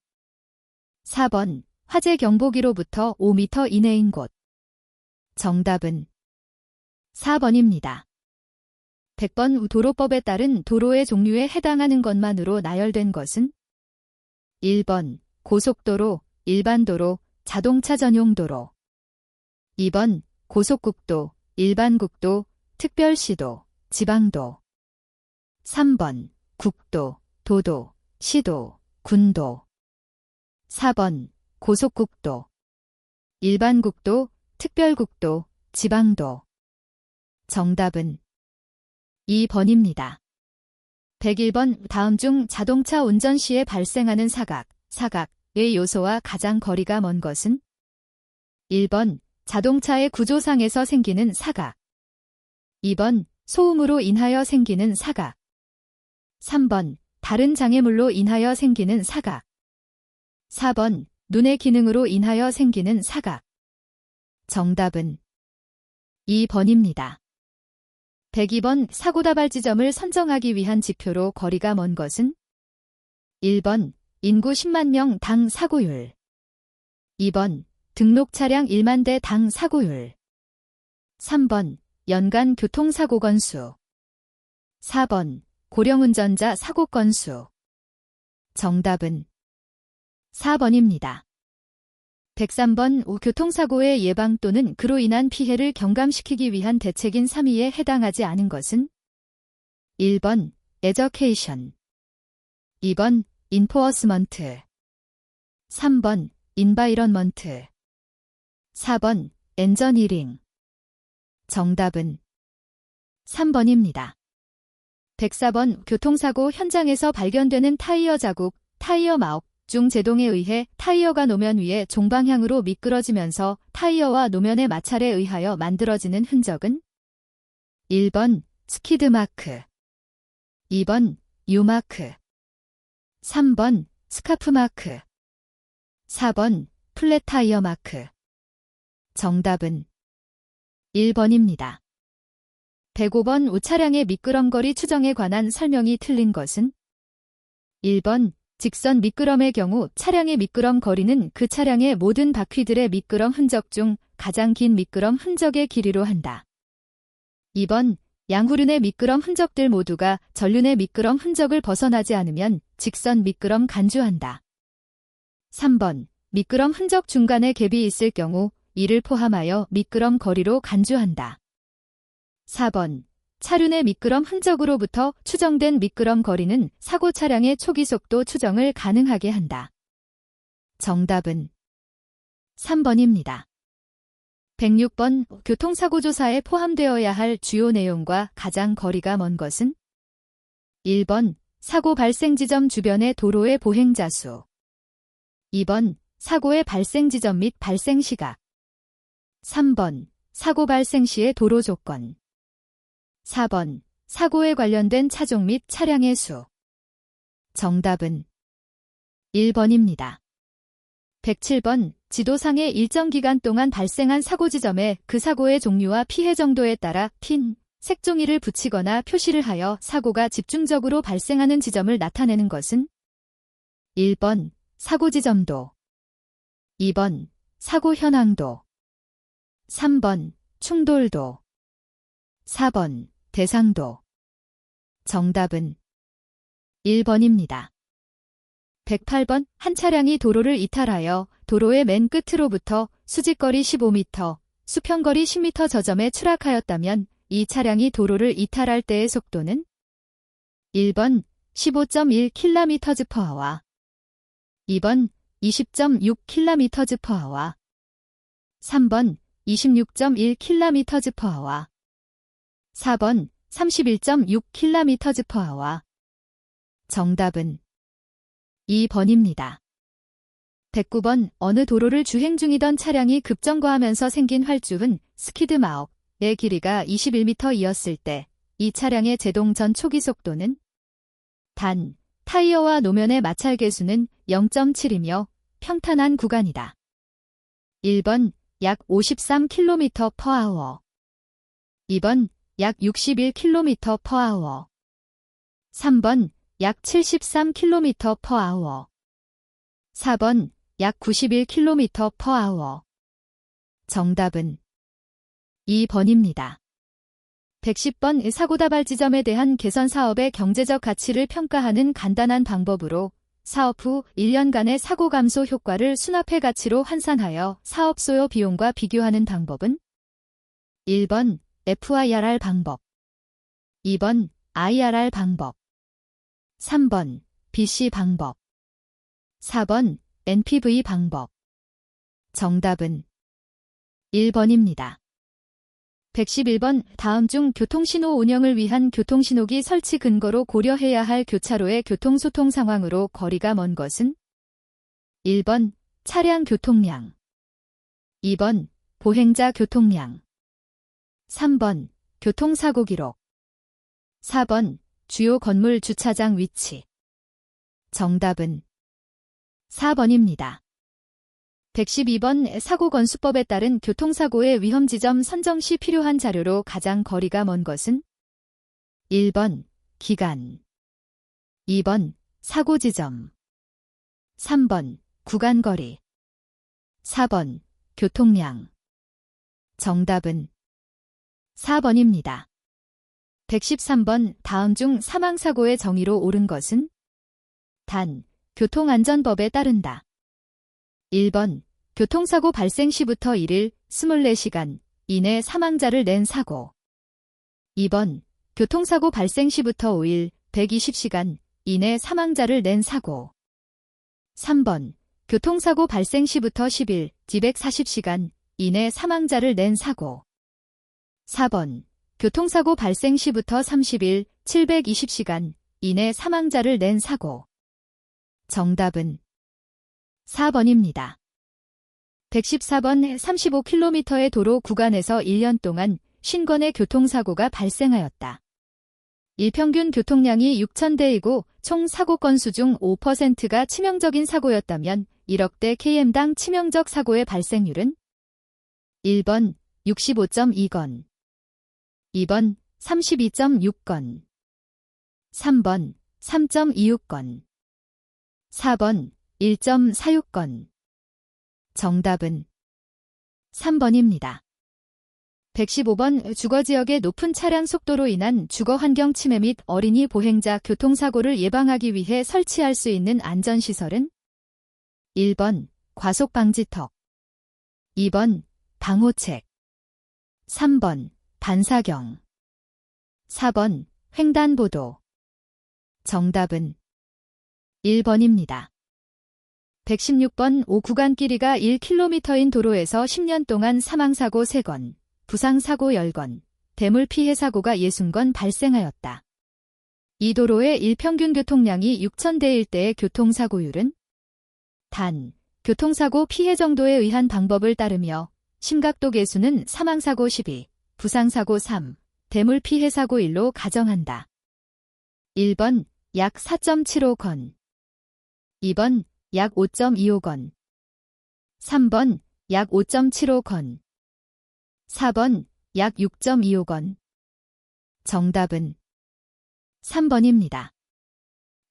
4번 화재 경보기로부터 5m 이내인 곳. 정답은 4번입니다. 100번 도로법에 따른 도로의 종류에 해당하는 것만으로 나열된 것은 1번 고속도로, 일반도로, 자동차 전용 도로, 2번 고속국도, 일반국도, 특별시도, 지방도, 3번 국도, 도도, 시도, 군도, 4번 고속국도, 일반국도, 특별국도, 지방도. 정답은 2번입니다. 101번 다음 중 자동차 운전 시에 발생하는 사각의 요소와 가장 거리가 먼 것은 1번 자동차의 구조상에서 생기는 사각, 2번 소음으로 인하여 생기는 사각, 3번 다른 장애물로 인하여 생기는 사각, 4번 눈의 기능으로 인하여 생기는 사각. 정답은 2번입니다. 102번 사고다발 지점을 선정하기 위한 지표로 거리가 먼 것은 1번 인구 10만 명 당 사고율, 2번 등록 차량 1만 대 당 사고율, 3번 연간 교통사고 건수, 4번 고령운전자 사고 건수. 정답은 4번입니다. 103번 교통사고의 예방 또는 그로 인한 피해를 경감시키기 위한 대책인 3위에 해당하지 않은 것은 1번 에저케이션, 2번 인포어스먼트, 3번 인바이런먼트, 4번 엔저니링. 정답은 3번입니다. 104번 교통사고 현장에서 발견되는 타이어 자국, 타이어 마옥 중 제동에 의해 타이어가 노면 위에 종방향으로 미끄러지면서 타이어와 노면의 마찰에 의하여 만들어지는 흔적은 1번 스키드마크, 2번 U마크, 3번 스카프마크, 4번 플랫타이어 마크. 정답은 1번입니다. 105번 차량의 미끄럼거리 추정에 관한 설명이 틀린 것은 1번 직선 미끄럼의 경우 차량의 미끄럼 거리는 그 차량의 모든 바퀴들의 미끄럼 흔적 중 가장 긴 미끄럼 흔적의 길이로 한다. 2번 양후륜의 미끄럼 흔적들 모두가 전륜의 미끄럼 흔적을 벗어나지 않으면 직선 미끄럼 간주한다. 3번 미끄럼 흔적 중간에 갭이 있을 경우 이를 포함하여 미끄럼 거리로 간주한다. 4번 차륜의 미끄럼 흔적으로부터 추정된 미끄럼 거리는 사고 차량의 초기 속도 추정을 가능하게 한다. 정답은 3번입니다. 106번 교통사고 조사에 포함되어야 할 주요 내용과 가장 거리가 먼 것은 1번 사고 발생 지점 주변의 도로의 보행자 수, 2번 사고의 발생 지점 및 발생 시각, 3번 사고 발생 시의 도로 조건, 4번 사고에 관련된 차종 및 차량의 수. 정답은 1번입니다. 107번 지도상의 일정 기간 동안 발생한 사고 지점에 그 사고의 종류와 피해 정도에 따라 핀, 색종이를 붙이거나 표시를 하여 사고가 집중적으로 발생하는 지점을 나타내는 것은 1번 사고 지점도, 2번 사고 현황도, 3번 충돌도, 4번 대상도. 정답은 1번입니다. 108번 한 차량이 도로를 이탈하여 도로의 맨 끝으로부터 수직거리 15m, 수평거리 10m 저점에 추락하였다면 이 차량이 도로를 이탈할 때의 속도는 1번 15.1km/h 2번 20.6km/h 3번 26.1km/h 4번 31.6km/h 정답은 2번입니다. 109번 어느 도로를 주행 중이던 차량이 급정거하면서 생긴 활주는 스키드마욱의 길이가 21m이었을 때 이 차량의 제동 전 초기 속도는 단, 타이어와 노면의 마찰 계수는 0.7이며 평탄한 구간이다. 1번 약 53km/h 2번 약 61km/h 3번 약 73km/h 4번 약 91km/h 정답은 2번입니다. 110번 사고다발 지점에 대한 개선 사업의 경제적 가치를 평가하는 간단한 방법으로 사업 후 1년간의 사고 감소 효과를 순화폐 가치로 환산하여 사업 소요 비용과 비교하는 방법은 1번 FIRR 방법 2번 IRR 방법 3번 BC 방법 4번 NPV 방법 정답은 1번입니다. 111번 다음 중 교통신호 운영을 위한 교통신호기 설치 근거로 고려해야 할 교차로의 교통소통 상황으로 거리가 먼 것은 1번 차량 교통량 2번 보행자 교통량 3번 교통사고 기록 4번 주요 건물 주차장 위치 정답은 4번입니다. 112번 사고건수법에 따른 교통사고의 위험지점 선정 시 필요한 자료로 가장 거리가 먼 것은 1번 기간 2번 사고지점 3번 구간거리 4번 교통량 정답은 4번입니다. 113번 다음 중 사망사고의 정의로 옳은 것은 단 교통안전법에 따른다. 1번 교통사고 발생 시부터 1일 24시간 이내 사망자를 낸 사고 2번 교통사고 발생 시부터 5일 120시간 이내 사망자를 낸 사고 3번 교통사고 발생 시부터 10일 240시간 이내 사망자를 낸 사고 4번 교통사고 발생 시부터 30일 720시간 이내 사망자를 낸 사고 정답은 4번입니다. 114번 35km의 도로 구간에서 1년 동안 50건의 교통사고가 발생하였다. 일평균 교통량이 6,000대이고 총 사고 건수 중 5%가 치명적인 사고였다면 1억대 km당 치명적 사고의 발생률은 1번 65.2건 2번 32.6건 3번 3.26건 4번 1.46건 정답은 3번입니다. 115번 주거지역의 높은 차량 속도로 인한 주거환경 침해 및 어린이 보행자 교통사고를 예방하기 위해 설치할 수 있는 안전시설은 1번 과속방지턱 2번 방호책 3번 반사경 4번 횡단보도 정답은 1번입니다. 116번 5구간 길이가 1km인 도로에서 10년 동안 사망사고 3건, 부상사고 10건, 대물 피해 사고가 60건 발생하였다. 이 도로의 일평균 교통량이 6,000대일 때의 교통사고율은 단, 교통사고 피해 정도에 의한 방법을 따르며 심각도 계수는 사망사고 12, 부상사고 3, 대물 피해 사고 1로 가정한다. 1번 약 4.75건 2번 약 5.25건 3번 약 5.75건 4번 약 6.25건 정답은 3번입니다.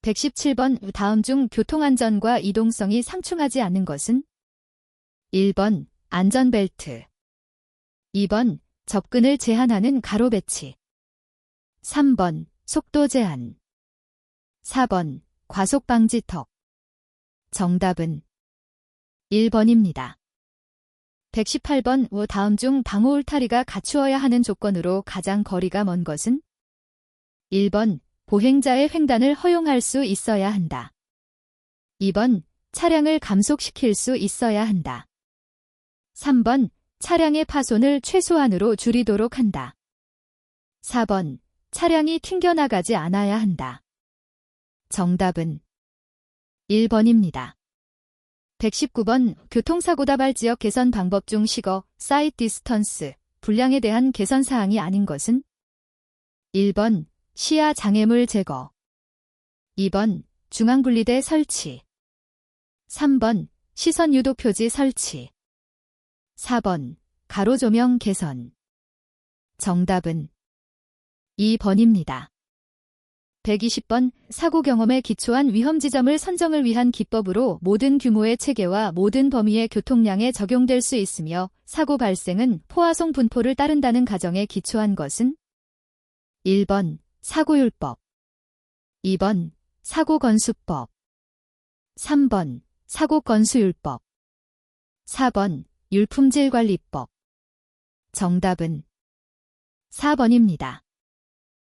117번 다음 중 교통안전과 이동성이 상충하지 않는 것은 1번 안전벨트 2번 접근을 제한하는 가로 배치 3번 속도 제한 4번 과속방지턱 정답은 1번입니다. 118번 다음 중 방호 울타리가 갖추어야 하는 조건으로 가장 거리가 먼 것은 1번 보행자의 횡단을 허용할 수 있어야 한다. 2번, 차량을 감속시킬 수 있어야 한다. 3번, 차량의 파손을 최소한으로 줄이도록 한다. 4번, 차량이 튕겨나가지 않아야 한다. 정답은 1번입니다. 119번 교통사고 다발 지역 개선 방법 중 시거, 사이트 디스턴스, 분량에 대한 개선 사항이 아닌 것은? 1번, 시야 장애물 제거. 2번, 중앙분리대 설치. 3번, 시선 유도 표지 설치. 4번, 가로조명 개선. 정답은 2번입니다. 120번 사고 경험에 기초한 위험 지점을 선정을 위한 기법으로 모든 규모의 체계와 모든 범위의 교통량에 적용될 수 있으며 사고 발생은 포화송 분포를 따른다는 가정에 기초한 것은? 1번 사고율법, 2번 사고건수법, 3번 사고건수율법, 4번 율품질관리법. 정답은 4번입니다.